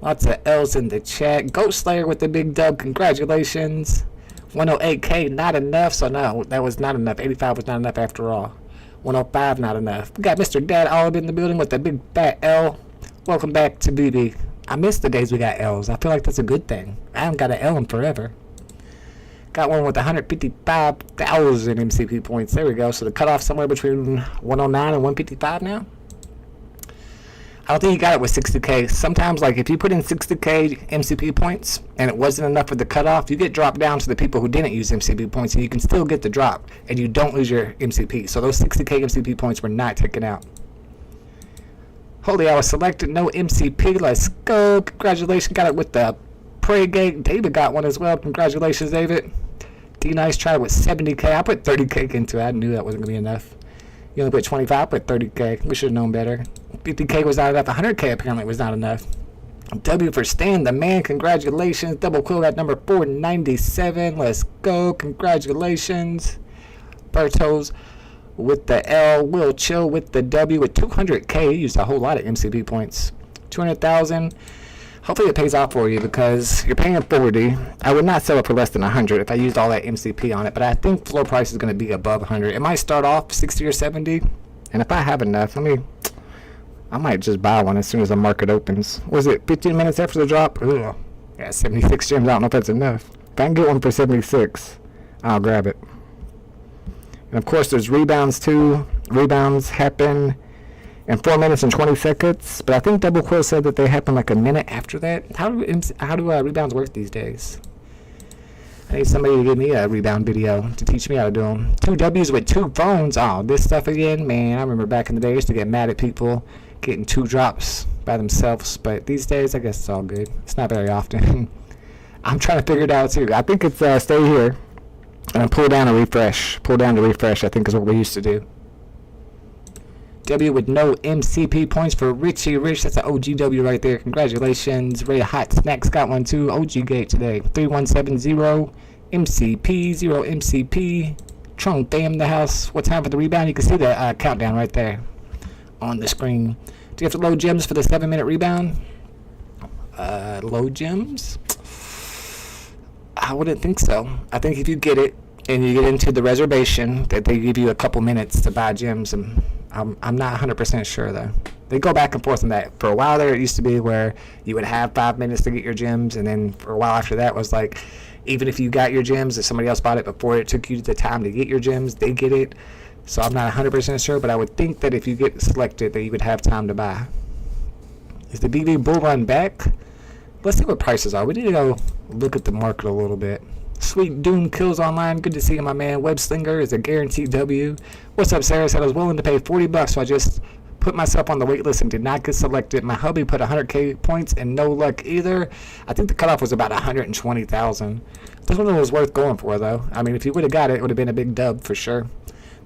Lots of L's in the chat. Ghost Slayer with the big dub, congratulations. 108K, not enough, so no, that was not enough. 85 was not enough after all. 105, not enough. We got Mr. Dad all in the building with the big fat L. Welcome back to VeVe. I miss the days we got L's. I feel like that's a good thing. I haven't got an L in forever. Got one with 155,000 MCP points. There we go. So the cutoff somewhere between 109 and 155 now. I don't think you got it with 60K. Sometimes, like, if you put in 60K MCP points and it wasn't enough for the cutoff, you get dropped down to the people who didn't use MCP points, and you can still get the drop, and you don't lose your MCP. So those 60K MCP points were not taken out. Holy, I was selected. No MCP. Let's go. Congratulations. Got it with the Prey Gate. David got one as well. Congratulations, David. D-Nice tried with 70K. I put 30K into it. I knew that wasn't going to be enough. You only put 25. I put 30K. We should have known better. 50K was not enough. 100K apparently was not enough. W for Stan, the man. Congratulations. Double Quill got number 497. Let's go. Congratulations. Bertos with the L. Will Chill with the W with 200K. He used a whole lot of MCP points. 200,000. Hopefully it pays off for you because you're paying 40. I would not sell it for less than 100 if I used all that MCP on it, but I think floor price is going to be above 100. It might start off 60 or 70, and if I have enough, I might just buy one as soon as the market opens. Was it 15 minutes after the drop? Ugh. Yeah, 76 gems. I don't know if that's enough. If I can get one for 76, I'll grab it. And of course, there's rebounds too. Rebounds happen in 4 minutes and 20 seconds, but I think Double Quill said that they happen like a minute after that. How do rebounds work these days? I need somebody to give me a rebound video to teach me how to do them. 2 W's with 2 phones. Oh, this stuff again? Man, I remember back in the day I used to get mad at people getting 2 drops by themselves, but these days I guess it's all good. It's not very often. I'm trying to figure it out too. I think it's stay here and pull down to refresh. Pull down to refresh, I think, is what we used to do. W with no MCP points for Richie Rich. That's an OGW right there. Congratulations. Ray Hot Snacks got one too. OG Gate today. 3170 MCP 0 MCP. Trunk Fam the house. What time for the rebound? You can see the countdown right there on the screen. Do you have to load gems for the 7-minute rebound? Load gems? I wouldn't think so. I think if you get it and you get into the reservation, that they give you a couple minutes to buy gems. And I'm not 100% sure though. They go back and forth on that. For a while there, it used to be where you would have 5 minutes to get your gems, and then for a while after that was like, even if you got your gems, if somebody else bought it before it took you the time to get your gems, they get it. So I'm not 100% sure, but I would think that if you get selected, that you would have time to buy. Is the VeVe bull run back? Let's see what prices are. We need to go look at the market a little bit. Sweet Doom Kills Online. Good to see you, my man. Web Slinger is a guaranteed W. What's up, Sarah? Said I was willing to pay $40, so I just put myself on the wait list and did not get selected. My hubby put 100K points and no luck either. I think the cutoff was about 120,000. This one was worth going for, though. I mean, if you would have got it, it would have been a big dub for sure.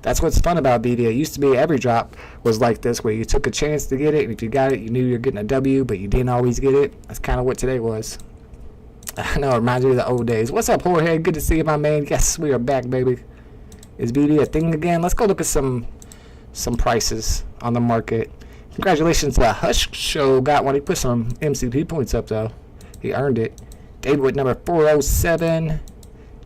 That's what's fun about VeVe. It used to be every drop was like this, where you took a chance to get it, and if you got it, you knew you were getting a W, but you didn't always get it. That's kind of what today was. I know, it reminds me of the old days. What's up, Jorge? Good to see you, my man. Yes, we are back, baby. Is VeVe a thing again? Let's go look at some prices on the market. Congratulations to Hush Show. Got one. He put some MCP points up, though. He earned it. David with number 407.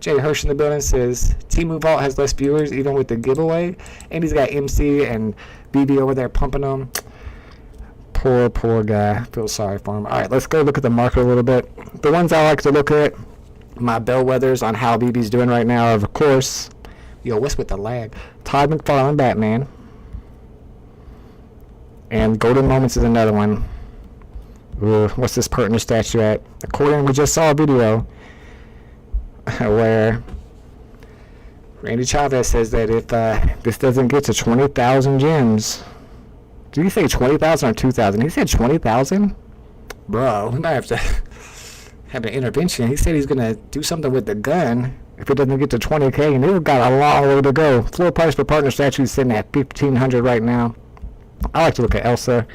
Jay Hirsch in the building says Temu Vault has less viewers even with the giveaway, and he's got MC and VeVe over there pumping them. Poor guy. Feel sorry for him. All right, let's go look at the market a little bit. The ones I like to look at, my bellwethers on how VeVe's doing right now, of course. Yo, what's with the lag? Todd McFarlane, Batman, and Golden Moments is another one. Ooh, what's this partner statue at? According, we just saw a video where Randy Chavez says that if this doesn't get to 20,000 gems, did he say 20,000 or 2,000? He said 20,000? Bro, we might have to have an intervention. He said he's going to do something with the gun if it doesn't get to 20K, and they've got a long way to go. Floor price for partner statues sitting at 1,500 right now. I like to look at Elsa.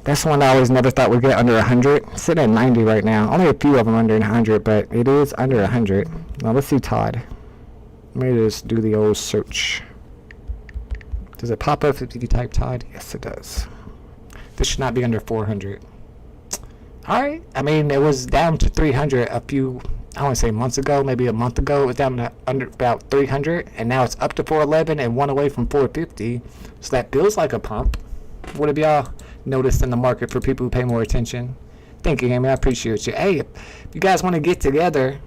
That's one I always never thought would get under 100. Sitting at 90 right now. Only a few of them under 100, but it is under 100. Now let's see Todd. Let me just do the old search. Does it pop up if you type Todd? Yes, it does. This should not be under 400. Alright. I mean, it was down to 300 a few, I want to say months ago, maybe a month ago. It was down to under about 300, and now it's up to 411 and one away from 450. So that feels like a pump. What have y'all noticed in the market for people who pay more attention? Thank you, Amy. I appreciate you. Hey, if you guys want to get together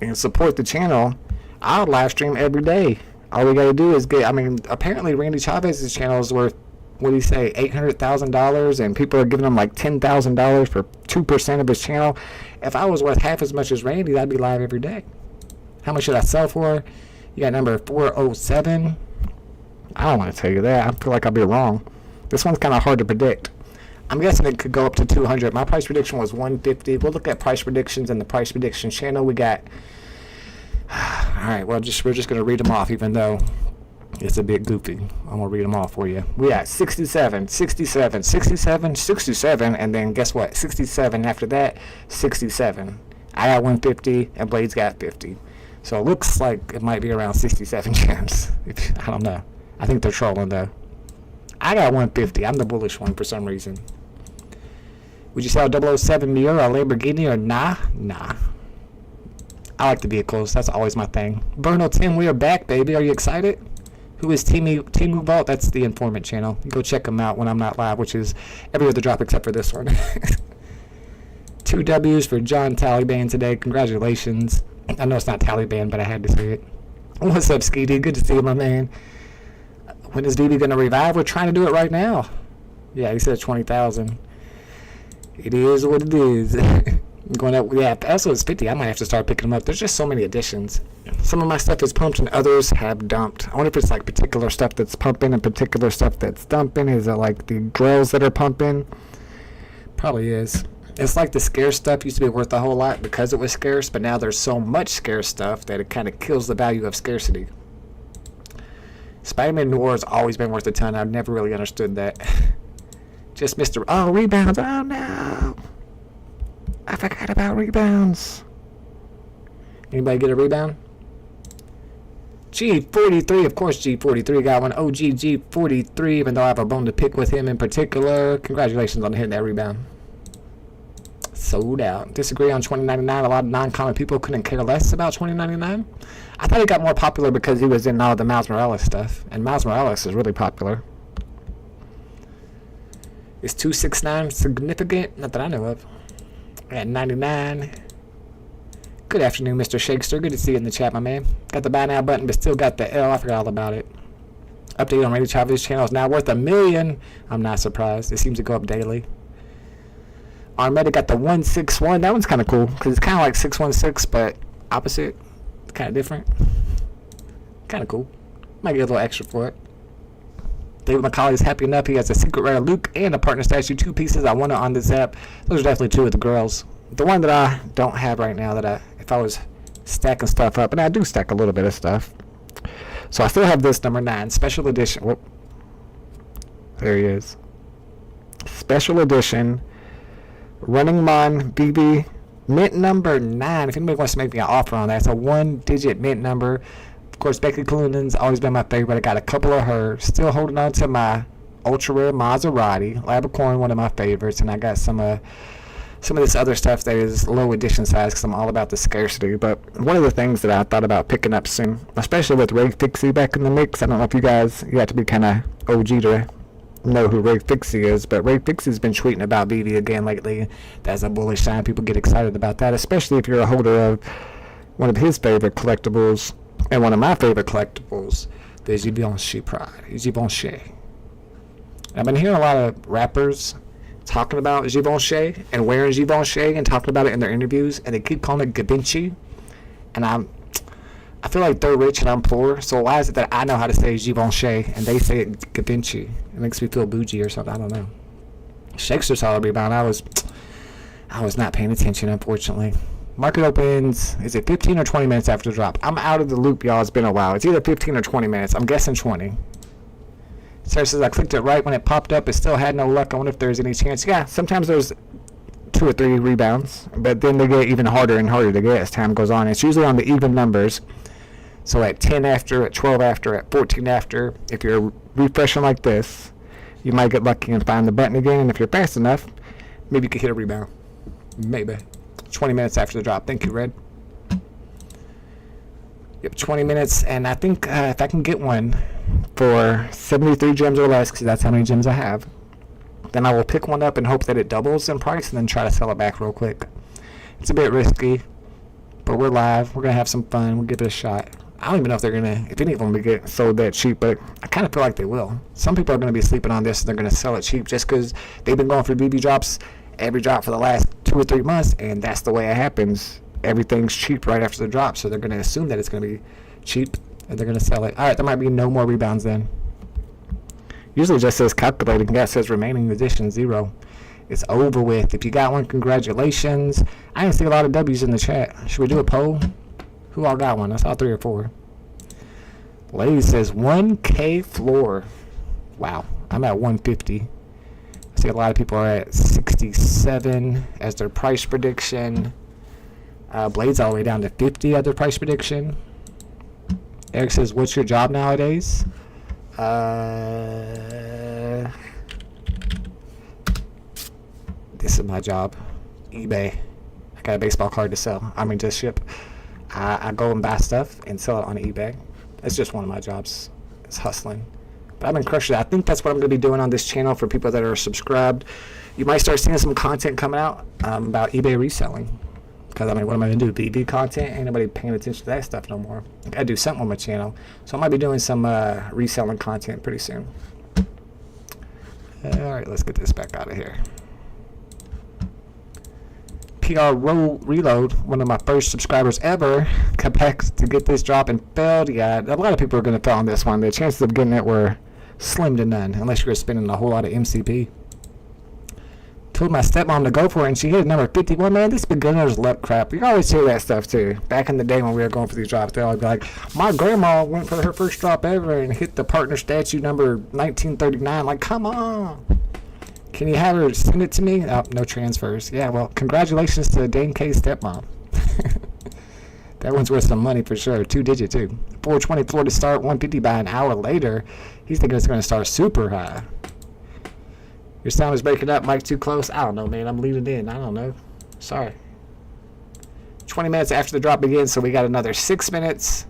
and support the channel, I'll live stream every day. All we got to do is get, I mean, apparently Randy Chavez's channel is worth, what do you say, $800,000, and people are giving him like $10,000 for 2% of his channel. If I was worth half as much as Randy, I'd be live every day. How much should I sell for? You got number 407. I don't want to tell you that. I feel like I'll be wrong. This one's kind of hard to predict. I'm guessing it could go up to 200. My price prediction was 150. We'll look at price predictions in the price prediction channel. We got... All right, well, we're just going to read them off, even though it's a bit goofy. I'm going to read them off for you. We got 67, 67, 67, 67, and then guess what? 67 after that, 67. I got 150, and Blade's got 50. So it looks like it might be around 67 gems. I don't know. I think they're trolling, though. I got 150. I'm the bullish one for some reason. Would you sell 007 Miura, Lamborghini, or nah? Nah. I like the vehicles. That's always my thing. Bruno Tim, we are back, baby. Are you excited? Who is Temu Vault? That's the informant channel. You go check them out when I'm not live, which is every other drop except for this one. 2 W's for John Taliban today. Congratulations. I know it's not Taliban, but I had to say it. What's up, Skeety? Good to see you, my man. When is VeVe going to revive? We're trying to do it right now. Yeah, he said 20,000. It is what it is. Going up, yeah, Elsa is 50. I might have to start picking them up. There's just so many additions. Some of my stuff is pumped and others have dumped. I wonder if it's like particular stuff that's pumping and particular stuff that's dumping. Is it like the drills that are pumping? Probably is. It's like the scarce stuff used to be worth a whole lot because it was scarce, but now there's so much scarce stuff that it kind of kills the value of scarcity. Spider-Man Noir has always been worth a ton. I've never really understood that. Just Mr. Oh, rebounds. Oh, no. I forgot about rebounds. Anybody get a rebound? G43, of course G43 got one. OG G43, even though I have a bone to pick with him in particular. Congratulations on hitting that rebound. Sold out. Disagree on 2099. A lot of non-common people couldn't care less about 2099. I thought he got more popular because he was in all the Miles Morales stuff. And Miles Morales is really popular. Is 269 significant? Not that I know of. At 99. Good afternoon, Mr. Shakester. Good to see you in the chat, my man. Got the buy now button, but still got the L. I forgot all about it. Update on Randy Chavez's channel is now worth $1 million. I'm not surprised. It seems to go up daily. Armada got the 161. That one's kind of cool because it's kind of like 616, but opposite. Kind of different. Kind of cool. Might get a little extra for it. David McCauley is happy enough. He has a secret rare Luke and a partner statue. 2 pieces I want on this app. Those are definitely 2 of the girls. The one that I don't have right now that if I was stacking stuff up, and I do stack a little bit of stuff. So I still have this number 9 special edition. Whoop. There he is. Special edition Running Man VeVe mint number 9. If anybody wants to make me an offer on that, it's a 1-digit mint number. Of course, Becky Cloonan's always been my favorite. I got a couple of her. Still holding on to my ultra rare Maserati Labracorn, one of my favorites, and I got some of this other stuff that is low edition size because I'm all about the scarcity. But one of the things that I thought about picking up soon, especially with Ray Fixie back in the mix, I don't know if you have to be kind of OG to know who Ray Fixie is, but Ray Fixie's been tweeting about VeVe again lately. That's a bullish sign. People get excited about that, especially if you're a holder of one of his favorite collectibles and one of my favorite collectibles, the Givenchy Pride, Givenchy. I've been hearing a lot of rappers talking about Givenchy and wearing Givenchy and talking about it in their interviews, and they keep calling it Givenchy, and I feel like they're rich and I'm poor, so why is it that I know how to say Givenchy and they say it Givenchy? It makes me feel bougie or something. I don't know. Shakespeare saw the rebound. I was not paying attention, unfortunately. Market opens, is it 15 or 20 minutes after the drop? I'm out of the loop, y'all. It's been a while. It's either 15 or 20 minutes. I'm guessing 20. Sarah says I clicked it right when it popped up. It still had no luck. I wonder if there's any chance. Yeah, sometimes there's 2 or 3 rebounds, but then they get even harder and harder to get as time goes on. It's usually on the even numbers. So at 10 after, at 12 after, at 14 after, if you're refreshing like this, you might get lucky and find the button again. And if you're fast enough, maybe you could hit a rebound. Maybe. 20 minutes after the drop. Thank you, Red. Yep, 20 minutes. And I think if I can get one for 73 gems or less, because that's how many gems I have, then I will pick one up and hope that it doubles in price and then try to sell it back real quick. It's a bit risky, but we're live. We're going to have some fun. We'll give it a shot. I don't even know if they're going to, if any of them will get sold that cheap, but I kind of feel like they will. Some people are going to be sleeping on this and they're going to sell it cheap just because they've been going for VeVe drops every drop for the last 2 or 3 months, and that's the way it happens. Everything's cheap right after the drop, so they're going to assume that it's going to be cheap and they're going to sell it. All right, there might be no more rebounds then. Usually it just says calculating. Yeah, it says remaining edition 0. It's over with. If you got one, congratulations. I didn't see a lot of W's in the chat. Should we do a poll? Who all got one? I saw 3 or 4. Lady says 1K floor. Wow. I'm at 150. I see a lot of people are at 67 as their price prediction. Blade's all the way down to 50 at their price prediction. Eric says, what's your job nowadays? This is my job. eBay. I got a baseball card to sell. I mean, to ship. I go and buy stuff and sell it on eBay. It's just one of my jobs. It's hustling. But I've been crushing it. I think that's what I'm going to be doing on this channel for people that are subscribed. You might start seeing some content coming out about eBay reselling. Because, I mean, what am I going to do? VeVe content? Ain't nobody paying attention to that stuff no more. I got to do something on my channel. So I might be doing some reselling content pretty soon. Alright, let's get this back out of here. PR Reload, one of my first subscribers ever, got back to get this drop and failed. Yeah, a lot of people are going to fail on this one. The chances of getting it were slim to none, unless you're spending a whole lot of MCP. Told my stepmom to go for it, and she hit number 51. Man, this beginner's luck crap. You always hear that stuff, too. Back in the day when we were going for these drops, they'll be like, my grandma went for her first drop ever and hit the partner statue number 1939. Like, come on. Can you have her send it to me? Oh, no transfers. Yeah, well, congratulations to Dane K's stepmom. That one's worth some money for sure. 2-digit, too. 424 to start, 150 by an hour later. He's thinking it's going to start super high. Your sound is breaking up. Mic too close. I don't know, man. I'm leaving in. I don't know. Sorry. 20 minutes after the drop begins, so we got another 6 minutes.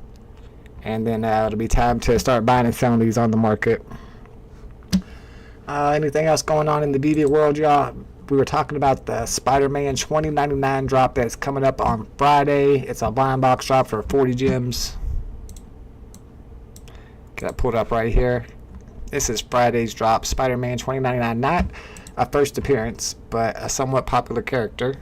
And then it'll be time to start buying and selling these on the market. Anything else going on in the VeVe world, y'all? We were talking about the Spider-Man 2099 drop that's coming up on Friday. It's a blind box drop for 40 gems. Got it pulled up right here. This is Friday's drop. Spider-Man 2099. Not a first appearance, but a somewhat popular character.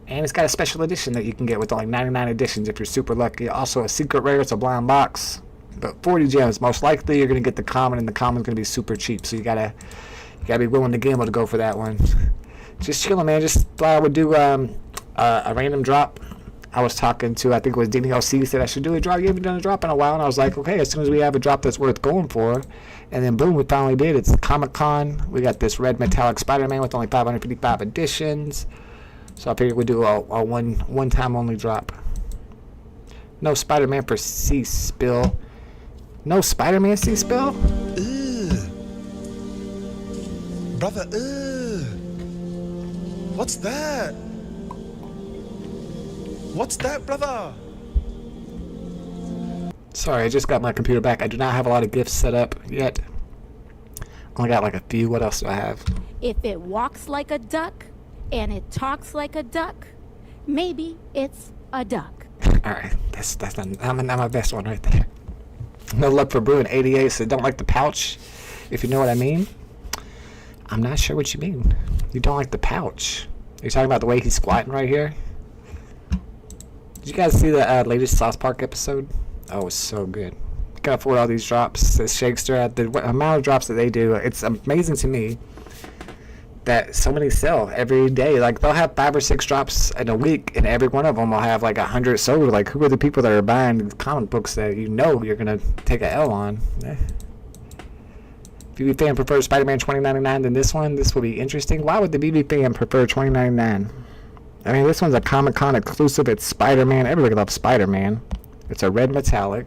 And it's got a special edition that you can get with like 99 editions if you're super lucky. Also a secret rare. It's a blind box. But 40 gems. Most likely you're going to get the common, and the common's going to be super cheap. So you gotta be willing to gamble to go for that one. Just chilling, man. Just thought I would do a random drop I was talking to, I think it was DNLC, said I should do a drop. You haven't done a drop in a while. And I was like, okay, as soon as we have a drop that's worth going for. And then boom, we finally did. It's Comic-Con. We got this red metallic Spider-Man with only 555 editions. So I figured we'd do a one-time only drop. No Spider-Man for C-Spill. No Spider-Man C-Spill? Ugh. Brother, ugh. What's that? What's that, brother? Sorry, I just got my computer back. I do not have a lot of gifts set up yet. Only got like a few. What else do I have? If it walks like a duck and it talks like a duck, maybe it's a duck. Alright, that's not my best one right there. No luck for Bruin 88, so don't like the pouch, if you know what I mean. I'm not sure what you mean. You don't like the pouch. Are you talking about the way he's squatting right here? Did you guys see the latest South Park episode? Oh, it was so good. You can afford all these drops. This Shakespeare, the amount of drops that they do, it's amazing to me that so many sell every day. Like, they'll have 5 or 6 drops in a week, and every one of them will have like 100 sold. Like, who are the people that are buying comic books that you know you're gonna take a L on? VeVe fan prefers Spider-Man 2099 than this one. This will be interesting. Why would the VeVe fan prefer 2099? I mean, this one's a Comic-Con exclusive. It's Spider-Man. Everybody loves Spider-Man. It's a red metallic.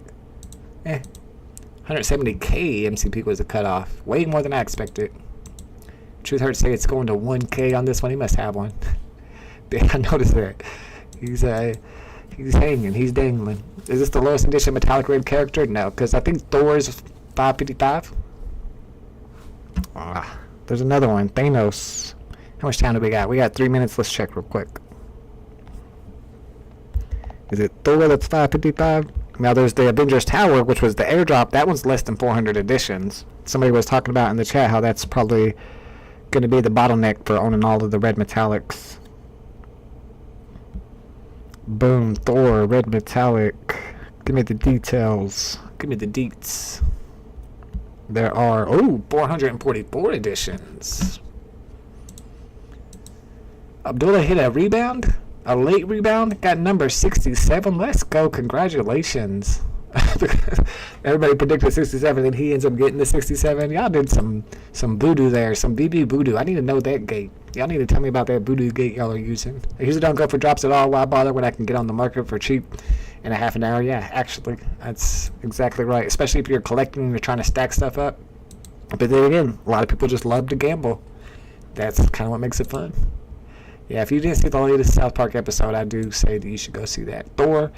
170k MCP was the cutoff. Way more than I expected. Truth hurts say it's going to 1k on this one. He must have one. I noticed that. He's hanging. He's dangling. Is this the lowest edition metallic red character? No, because I think Thor's 555. There's another one. Thanos. How much time do we got? We got 3 minutes. Let's check real quick. Is it Thor that's 555? Now there's the Avengers Tower, which was the airdrop. That one's less than 400 editions. Somebody was talking about in the chat how that's probably going to be the bottleneck for owning all of the red metallics. Boom, Thor, red metallic. Give me the details. Give me the deets. There are, 444 editions. Abdullah hit a rebound? A late rebound? Got number 67. Let's go. Congratulations. Everybody predicted 67 and he ends up getting the 67. Y'all did some voodoo there. Some VeVe voodoo. I need to know that gate. Y'all need to tell me about that voodoo gate y'all are using. I usually don't go for drops at all. Why bother when I can get on the market for cheap in a half an hour? Yeah, actually. That's exactly right. Especially if you're collecting and you're trying to stack stuff up. But then again, a lot of people just love to gamble. That's kind of what makes it fun. Yeah, if you didn't see the latest South Park episode, I do say that you should go see that. Thor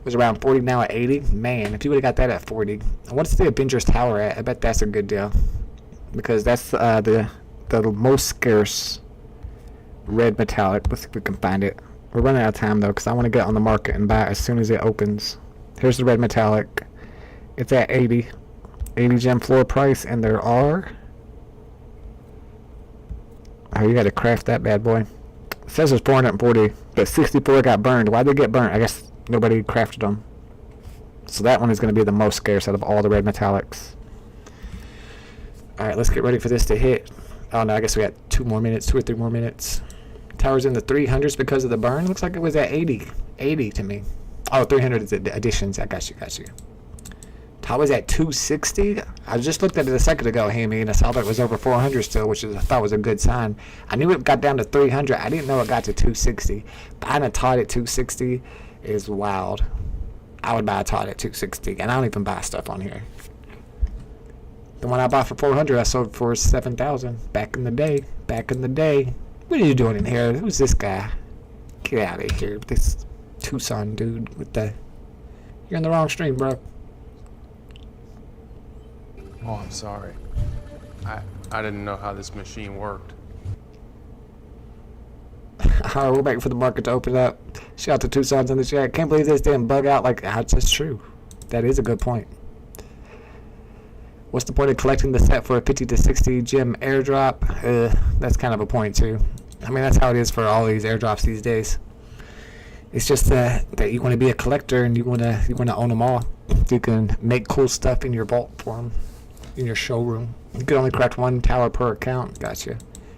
was around 40, now at 80. Man, if you would have got that at 40. What's the Avengers Tower at? I bet that's a good deal. Because that's the most scarce red metallic. Let's see if we can find it. We're running out of time, though, because I want to get on the market and buy it as soon as it opens. Here's the red metallic. It's at 80. 80 gem floor price, and there are... Oh, you got to craft that bad boy. It says there's 440, but 64 got burned. Why'd they get burned? I guess nobody crafted them. So that one is going to be the most scarce out of all the red metallics. Alright, let's get ready for this to hit. Oh no, I guess we got 2 or 3 more minutes. Tower's in the 300s because of the burn. Looks like it was at 80. 80 to me. Oh, 300 is additions. I got you. Tower's at 260. I just looked at it a second ago, Hammy, and I saw that it was over 400 still, which I thought was a good sign. I knew it got down to 300. I didn't know it got to 260. Buying a Todd at 260 is wild. I would buy a Todd at 260, and I don't even buy stuff on here. The one I bought for 400, I sold for 7,000 back in the day. What are you doing in here? Who's this guy? Get out of here, this Tucson dude with the... You're in the wrong stream, bro. Oh, I'm sorry. I didn't know how this machine worked. Alright, we're waiting for the market to open up. Shout out to Tucson's in the chat. Can't believe this didn't bug out. Like, that's just true. That is a good point. What's the point of collecting the set for a 50 to 60 gem airdrop? That's kind of a point too. I mean, that's how it is for all these airdrops these days. It's just that you want to be a collector and you want to own them all. You can make cool stuff in your vault for them, in your showroom. You can only craft 1 tower per account. Gotcha.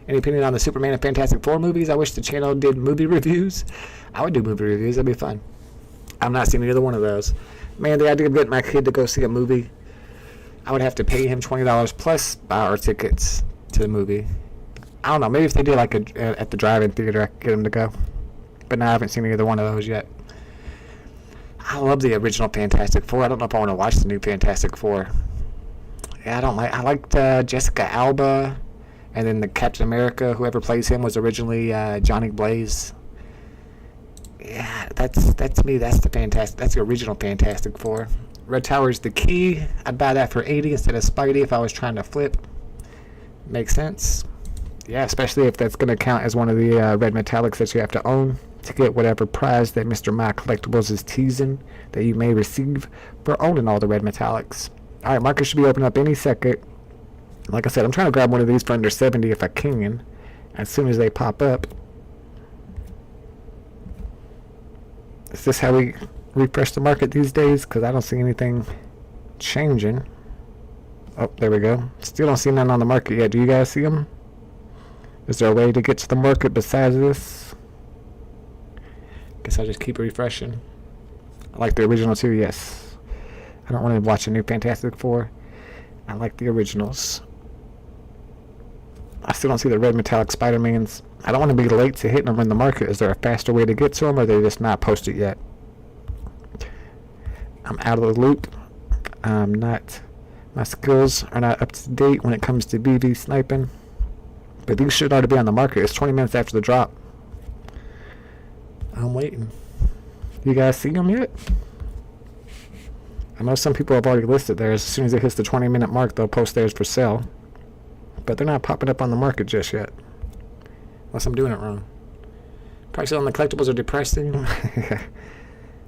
Any opinion on the Superman and Fantastic Four movies? I wish the channel did movie reviews. I would do movie reviews. That'd be fun. I've not seen either one of those. Man, the idea of getting my kid to go see a movie, I would have to pay him $20 plus buy our tickets to the movie. I don't know. Maybe if they did like at the drive-in theater, I could get him to go. But no, I haven't seen either one of those yet. I love the original Fantastic Four. I don't know if I want to watch the new Fantastic Four. Yeah, I liked Jessica Alba, and then the Captain America, whoever plays him, was originally Johnny Blaze. Yeah, that's me. That's the original Fantastic Four. Red Tower's the key. I'd buy that for $80 instead of Spidey if I was trying to flip. Makes sense. Yeah, especially if that's going to count as one of the red metallics that you have to own to get whatever prize that Mr. My Collectibles is teasing that you may receive for owning all the red metallics. Alright, market should be opening up any second. Like I said, I'm trying to grab one of these for under 70 if I can, as soon as they pop up. Is this how we refresh the market these days? Because I don't see anything changing. Oh, there we go. Still don't see none on the market yet. Do you guys see them? Is there a way to get to the market besides this? Guess I'll just keep refreshing. I like the original too, yes. I don't want to watch a new Fantastic Four. I like the originals. I still don't see the red metallic Spider-Mans. I don't want to be late to hitting them in the market. Is there a faster way to get to them, or are they just not posted yet? I'm out of the loop. My skills are not up to date when it comes to VeVe sniping. But these should already be on the market. It's 20 minutes after the drop. I'm waiting. You guys see them yet? I know some people have already listed theirs. As soon as it hits the 20-minute mark, they'll post theirs for sale. But they're not popping up on the market just yet. Unless I'm doing it wrong. Prices on the collectibles are depressing.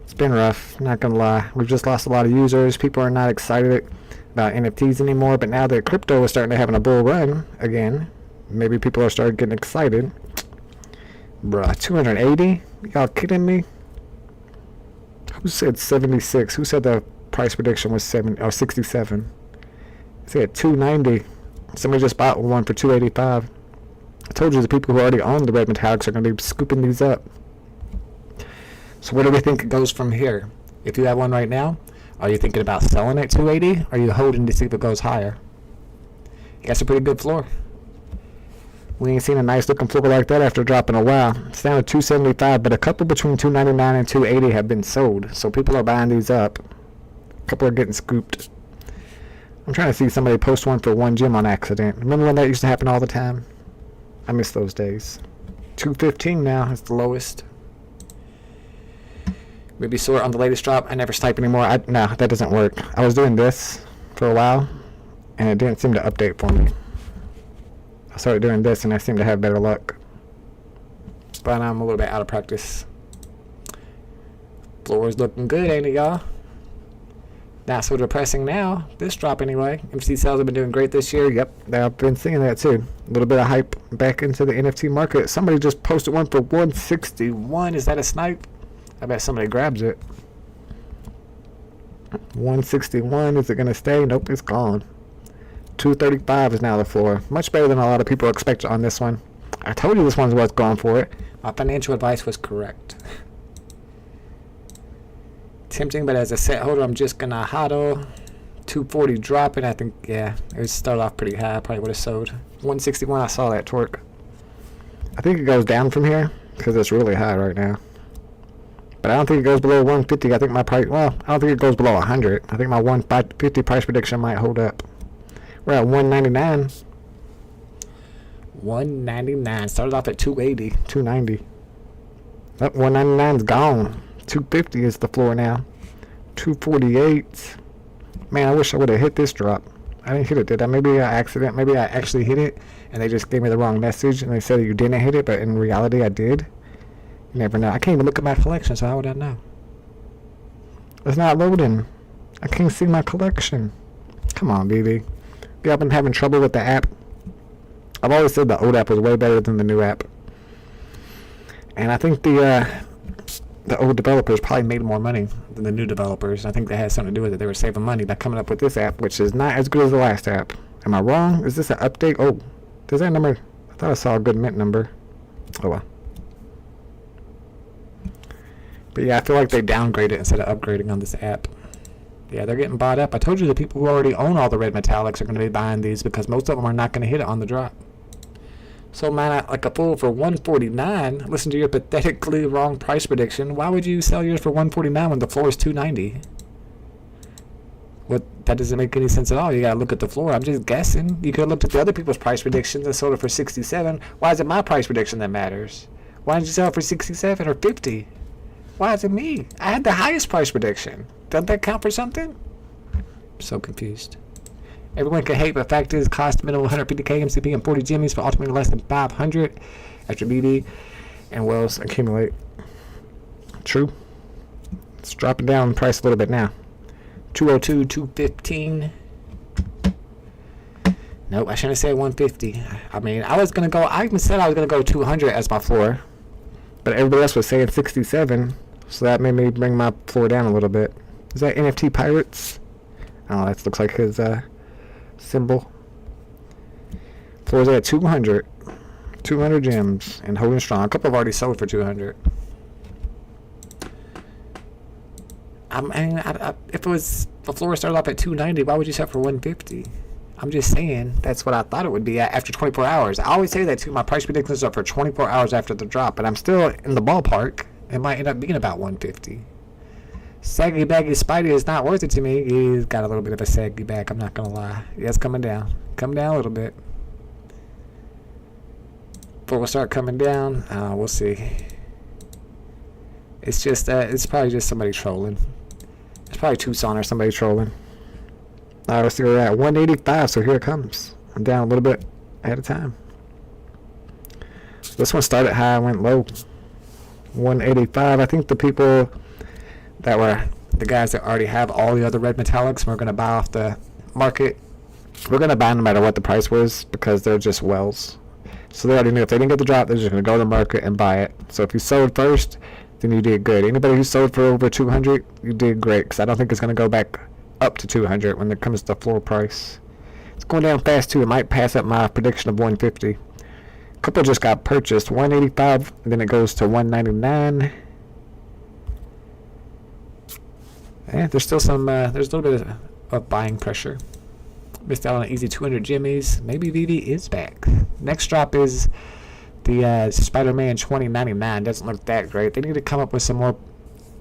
It's been rough, not gonna lie. We've just lost a lot of users. People are not excited about NFTs anymore. But now that crypto is starting to have a bull run again, maybe people are starting getting excited. Bruh, 280? Y'all kidding me? Who said 76? Who said the price prediction was 67? It said 290. Somebody just bought one for 285. I told you the people who already own the red metallics are going to be scooping these up. So where do we think it goes from here? If you have one right now, are you thinking about selling at 280? Or are you holding to see if it goes higher? That's a pretty good floor. We ain't seen a nice looking floor like that after dropping a while. It's down to 275, but a couple between 299 and 280 have been sold. So people are buying these up. A couple are getting scooped. I'm trying to see somebody post one for one gem on accident. Remember when that used to happen all the time? I miss those days. 215 now is the lowest. Maybe sort on the latest drop. I never snipe anymore. No, that doesn't work. I was doing this for a while, and it didn't seem to update for me. I started doing this, and I seem to have better luck. But I'm a little bit out of practice. Floor is looking good, ain't it, y'all? Not so depressing now. This drop anyway. MC sales have been doing great this year. Yep, I've been seeing that too. A little bit of hype back into the NFT market. Somebody just posted one for 161. Is that a snipe? I bet somebody grabs it. 161. Is it going to stay? Nope, it's gone. 235 is now the floor. Much better than a lot of people expect on this one. I told you this one's what's going for it. My financial advice was correct. Tempting, but as a set holder, I'm just gonna hodl. 240 dropping. I think, yeah, it started off pretty high. I probably would have sold. 161, I saw that torque. I think it goes down from here because it's really high right now. But I don't think it goes below 150. I think my price, well, I don't think it goes below 100. I think my 150 price prediction might hold up. We're at 199. 199. Started off at 280, 290. That 199's gone. 250 is the floor now. 248. Man, I wish I would have hit this drop. I didn't hit it, did I? Maybe I accident. Maybe I actually hit it, and they just gave me the wrong message, and they said that you didn't hit it, but in reality, I did. You never know. I can't even look at my collection, so how would I know? It's not loading. I can't see my collection. Come on, BB. Yeah, I've been having trouble with the app. I've always said the old app was way better than the new app. And I think the old developers probably made more money than the new developers. I think that has something to do with it. They were saving money by coming up with this app, which is not as good as the last app. Am I wrong? Is this an update? Oh, does that number? I Thought I saw a good mint number. Oh well. But yeah, I feel like they downgrade it instead of upgrading on this app. Yeah, they're getting bought up. I told you the people who already own all the red metallics are going to be buying these because most of them are not going to hit it on the drop. So man, like a fool for 149. Listen to your pathetically wrong price prediction. Why would you sell yours for 149 when the floor is 290? What? That doesn't make any sense at all. You gotta look at the floor. I'm just guessing. You could have looked at the other people's price predictions and sold it for 67. Why is it my price prediction that matters? Why did you sell it for 67 or 50? Why is it me? I had the highest price prediction. Doesn't that count for something? I'm so confused. Everyone can hate, but fact is, cost minimum 150k MCP and 40 jimmies for ultimately less than 500 after VeVe and Wells accumulate. True. It's dropping down in price a little bit now. 202, 215. Nope, I shouldn't have said 150. I mean, I was going to go, I even said I was going to go 200 as my floor. But everybody else was saying 67. So that made me bring my floor down a little bit. Is that NFT Pirates? Oh, that looks like his symbol. Floor's at 200. 200 gems and holding strong. A couple have already sold for 200. I mean, if it was the floor started off at 290, why would you sell for 150? I'm just saying that's what I thought it would be at after 24 hours. I always say that too. My price predictions are for 24 hours after the drop, but I'm still in the ballpark. It might end up being about 150. Saggy baggy Spidey is not worth it to me. He's got a little bit of a saggy back, I'm not gonna lie. Yeah, it's coming down. Come down a little bit. Before we'll start coming down, we'll see. It's just it's probably just somebody trolling. It's probably Tucson or somebody trolling. Alright, let's see where we're at. 185, so here it comes. I'm down a little bit ahead of time. This one started high, went low. 185. I think the people that were the guys that already have all the other red metallics, we're going to buy off the market. We're going to buy no matter what the price was because they're just wells. So they already knew if they didn't get the drop, they're just going to go to the market and buy it. So if you sold first, then you did good. Anybody who sold for over 200, you did great because I don't think it's going to go back up to 200 when it comes to the floor price. It's going down fast too. It might pass up my prediction of 150. A couple just got purchased. 185, and then it goes to 199. Yeah, there's still some, there's a little bit of buying pressure. Missed out on an easy 200 jimmies. Maybe VeVe is back. Next drop is the Spider-Man 2099. Doesn't look that great. They need to come up with some more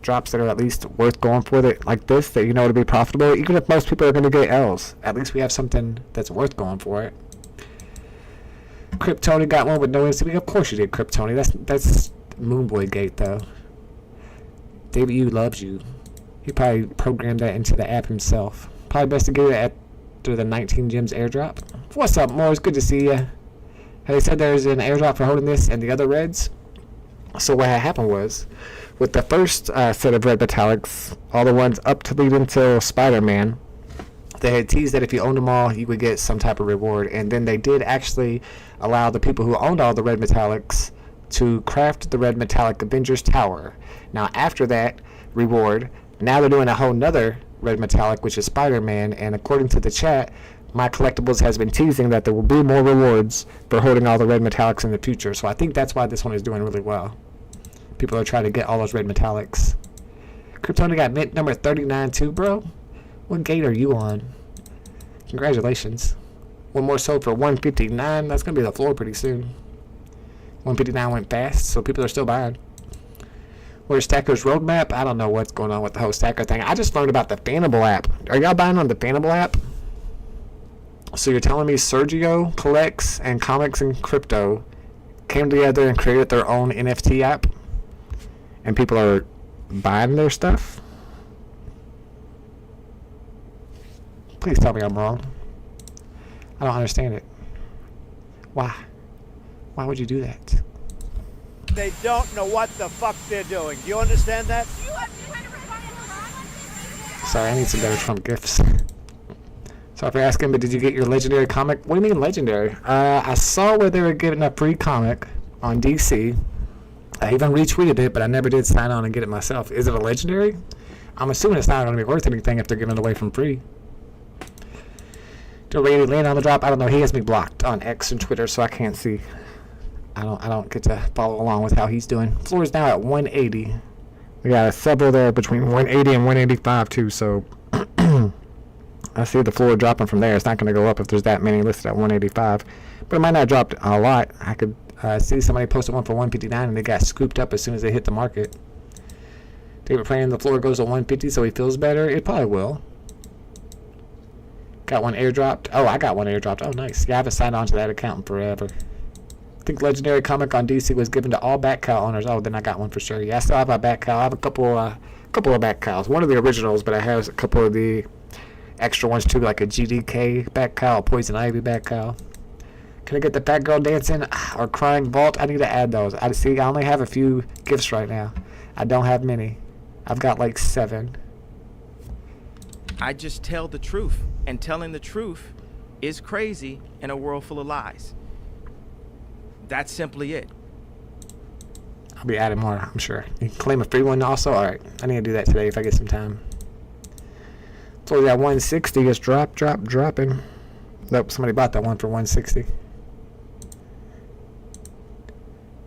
drops that are at least worth going for, that like this, that you know to be profitable. Even if most people are going to get L's, at least we have something that's worth going for it. Kryptoni got one with no MCP. Of course you did, Kryptoni. That's Moonboy Gate though. David Yu loves you. He probably programmed that into the app himself. Probably best to get it after the 19 gems airdrop. What's up, Morris? Good to see ya. They said there's an airdrop for holding this and the other reds. So what had happened was, with the first set of red metallics, all the ones up to lead until Spider-Man, they had teased that if you owned them all, you would get some type of reward. And then they did actually allow the people who owned all the red metallics to craft the red metallic Avengers Tower. Now after that reward, now they're doing a whole nother red metallic, which is Spider-Man. And according to the chat, My Collectibles has been teasing that there will be more rewards for holding all the red metallics in the future. So I think that's why this one is doing really well. People are trying to get all those red metallics. Kryptoni got mint number 39 too, bro. What gate are you on? Congratulations. One more sold for 159. That's going to be the floor pretty soon. 159 went fast, so people are still buying. Where's Stacker's roadmap? I don't know what's going on with the whole Stacker thing. I just learned about the Fanable app. Are y'all buying on the Fanable app? So you're telling me Sergio Collects and Comics and Crypto came together and created their own NFT app? And people are buying their stuff? Please tell me I'm wrong. I don't understand it. Why? Why would you do that? They don't know what the fuck they're doing. Do you understand that? Sorry, I need some better Trump gifts. Sorry for asking, but did you get your legendary comic? What do you mean legendary? I saw where they were giving a free comic on DC. I even retweeted it, but I never did sign on and get it myself. Is it a legendary? I'm assuming it's not going to be worth anything if they're giving it away from free. Do Randy land on the drop? I don't know. He has me blocked on X and Twitter, so I can't see. I don't get to follow along with how he's doing. Floor is now at 180. We got several there between 180 and 185 too. So I see the floor dropping from there. It's not going to go up if there's that many listed at 185, but it might not drop a lot. I could see somebody posted one for 159 and they got scooped up as soon as they hit the market. David praying the floor goes to 150 so he feels better. It probably will. Got one airdropped. Oh, I got one airdropped. Oh, nice. Yeah, I haven't signed on to that account in forever. I think Legendary Comic on DC was given to all back cow owners. Oh, then I got one for sure. Yeah, I still have a back cow. I have a couple of back cows. One of the originals, but I have a couple of the extra ones too, like a GDK back cow, a Poison Ivy back cow. Can I get the fat girl dancing or crying vault? I need to add those. I only have a few gifts right now. I don't have many. I've got like 7. I just tell the truth, and telling the truth is crazy in a world full of lies. That's simply it. I'll be adding more, I'm sure. You can claim a free one also? Alright, I need to do that today if I get some time. So that 160 is dropping. Nope, somebody bought that one for 160.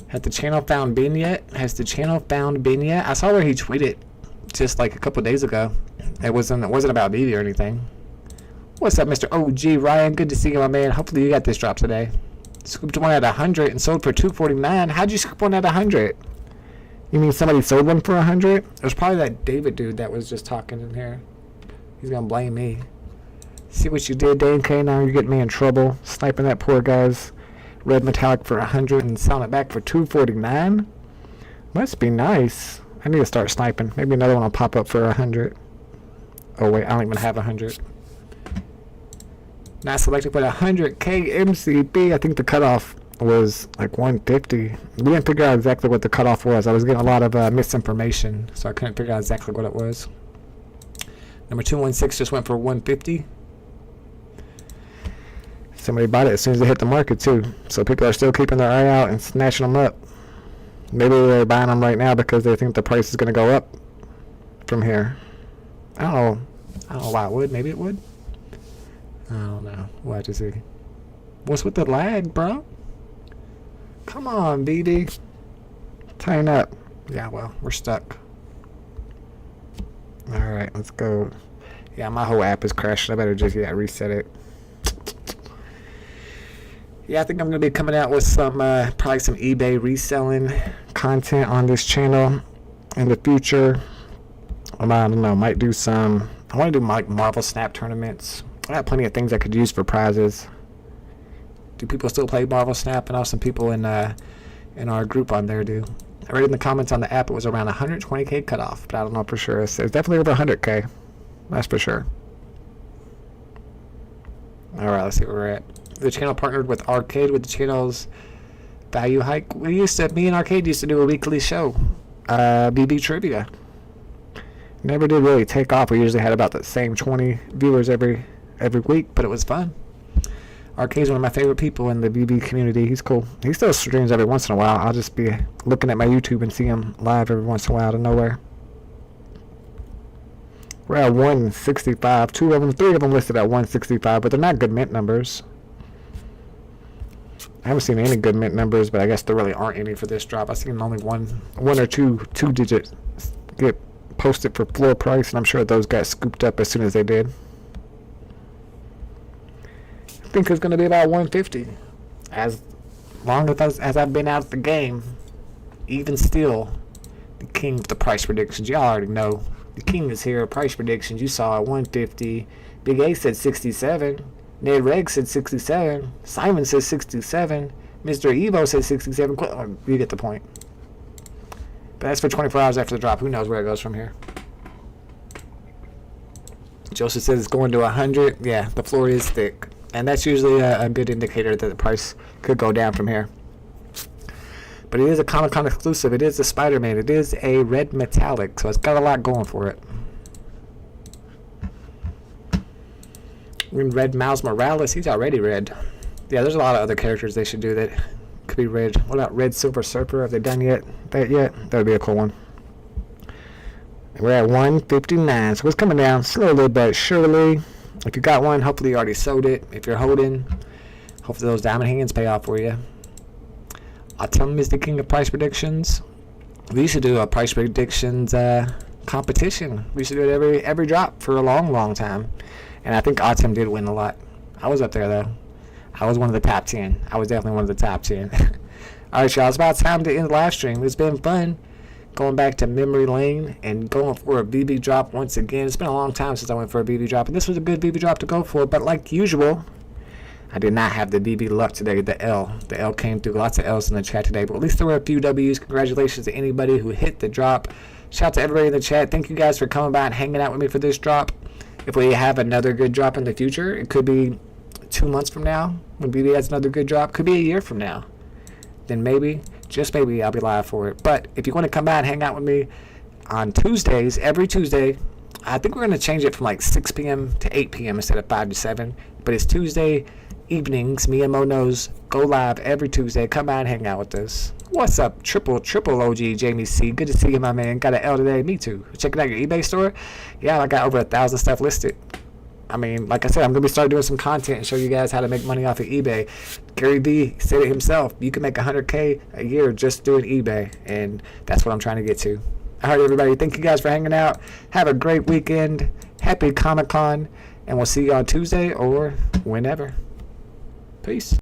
Has the channel found Ben yet? I saw where he tweeted just like a couple days ago. It wasn't about VeVe or anything. What's up, Mr. OG Ryan? Good to see you, my man. Hopefully you got this drop today. Scooped one at 100 and sold for 249. How'd you scoop one at 100? You mean somebody sold one for 100? It was probably that David dude that was just talking in here. He's gonna blame me. See what you did, Dan K. Now you're getting me in trouble. Sniping that poor guy's red metallic for 100 and selling it back for 249. Must be nice. I need to start sniping. Maybe another one will pop up for 100. Oh wait, I don't even have 100. Not selected, but 100K MCB. I think the cutoff was like 150. We didn't figure out exactly what the cutoff was. I was getting a lot of misinformation, so I couldn't figure out exactly what it was. Number 216 just went for 150. Somebody bought it as soon as they hit the market too. So people are still keeping their eye out and snatching them up. Maybe they're buying them right now because they think the price is going to go up from here. I don't know why it would. Maybe it would. I don't know. We'll have to see. What's with the lag, bro? Come on, BD. Tighten up. Yeah, well, we're stuck. Alright, let's go. Yeah, my whole app is crashing. I better just reset it. Yeah, I think I'm going to be coming out with some, probably some eBay reselling content on this channel in the future. I don't know, might do some, I want to do like Marvel Snap tournaments. I have plenty of things I could use for prizes. Do people still play Marvel Snap? I know some people in our group on there do. I read in the comments on the app it was around 120K cutoff, but I don't know for sure. It's definitely over 100K. That's for sure. Alright, let's see where we're at. The channel partnered with Arcade with the channel's value hike. Me and Arcade used to do a weekly show, BB Trivia. Never did really take off. We usually had about the same 20 viewers every week, but it was fun. Arcade's one of my favorite people in the BB community. He's cool. He still streams every once in a while. I'll just be looking at my YouTube and see him live every once in a while out of nowhere. We're at 165. 3 of them listed at 165, but they're not good mint numbers. I haven't seen any good mint numbers, but I guess there really aren't any for this drop. I've seen only one or two digits get posted for floor price, and I'm sure those got scooped up as soon as they did. I think it's going to be about 150. As long as I've been out of the game, even still, the king of the price predictions, y'all already know. The king is here. Price predictions, you saw at 150. Big A said 67. Ned Reg said 67. Simon says 67. Mr. Evo said 67. You get the point. But that's for 24 hours after the drop. Who knows where it goes from here? Joseph says it's going to 100. Yeah, the floor is thick. And that's usually a good indicator that the price could go down from here. But it is a Comic-Con exclusive. It is a Spider-Man. It is a red metallic. So it's got a lot going for it. Red Miles Morales. He's already red. Yeah, there's a lot of other characters they should do that could be red. What about Red Silver Surfer? Have they done that yet? That would be a cool one. We're at 159. So it's coming down slowly but surely. If you got one, hopefully you already sold it. If you're holding, hopefully those diamond hands pay off for you. Autumn is the king of price predictions. We used to do a price predictions competition. We used to do it every drop for a long time. And I think Autumn did win a lot. I was up there, though. I was one of the top 10. I was definitely one of the top 10. Alright, y'all. It's about time to end the live stream. It's been fun going back to memory lane and going for a VeVe drop once again. It's been a long time since I went for a VeVe drop. And this was a good VeVe drop to go for. But like usual, I did not have the VeVe luck today. The L came through. Lots of L's in the chat today. But at least there were a few W's. Congratulations to anybody who hit the drop. Shout out to everybody in the chat. Thank you guys for coming by and hanging out with me for this drop. If we have another good drop in the future, it could be 2 months from now when VeVe has another good drop. Could be a year from now. Then maybe, just maybe, I'll be live for it. But if you want to come by and hang out with me on Tuesdays, every Tuesday, I think we're going to change it from like 6 p.m. to 8 p.m. instead of 5 to 7. But it's Tuesday evenings. Me and Mo Knows go live every Tuesday. Come by and hang out with us. What's up, triple OG Jamie C? Good to see you, my man. Got an L today. Me too. Checking out your eBay store. Yeah, I got over 1,000 stuff listed. I mean, like I said, I'm going to start doing some content and show you guys how to make money off of eBay. Gary Vee said it himself. You can make $100K a year just doing eBay, and that's what I'm trying to get to. All right, everybody. Thank you guys for hanging out. Have a great weekend. Happy Comic-Con, and we'll see you on Tuesday or whenever. Peace.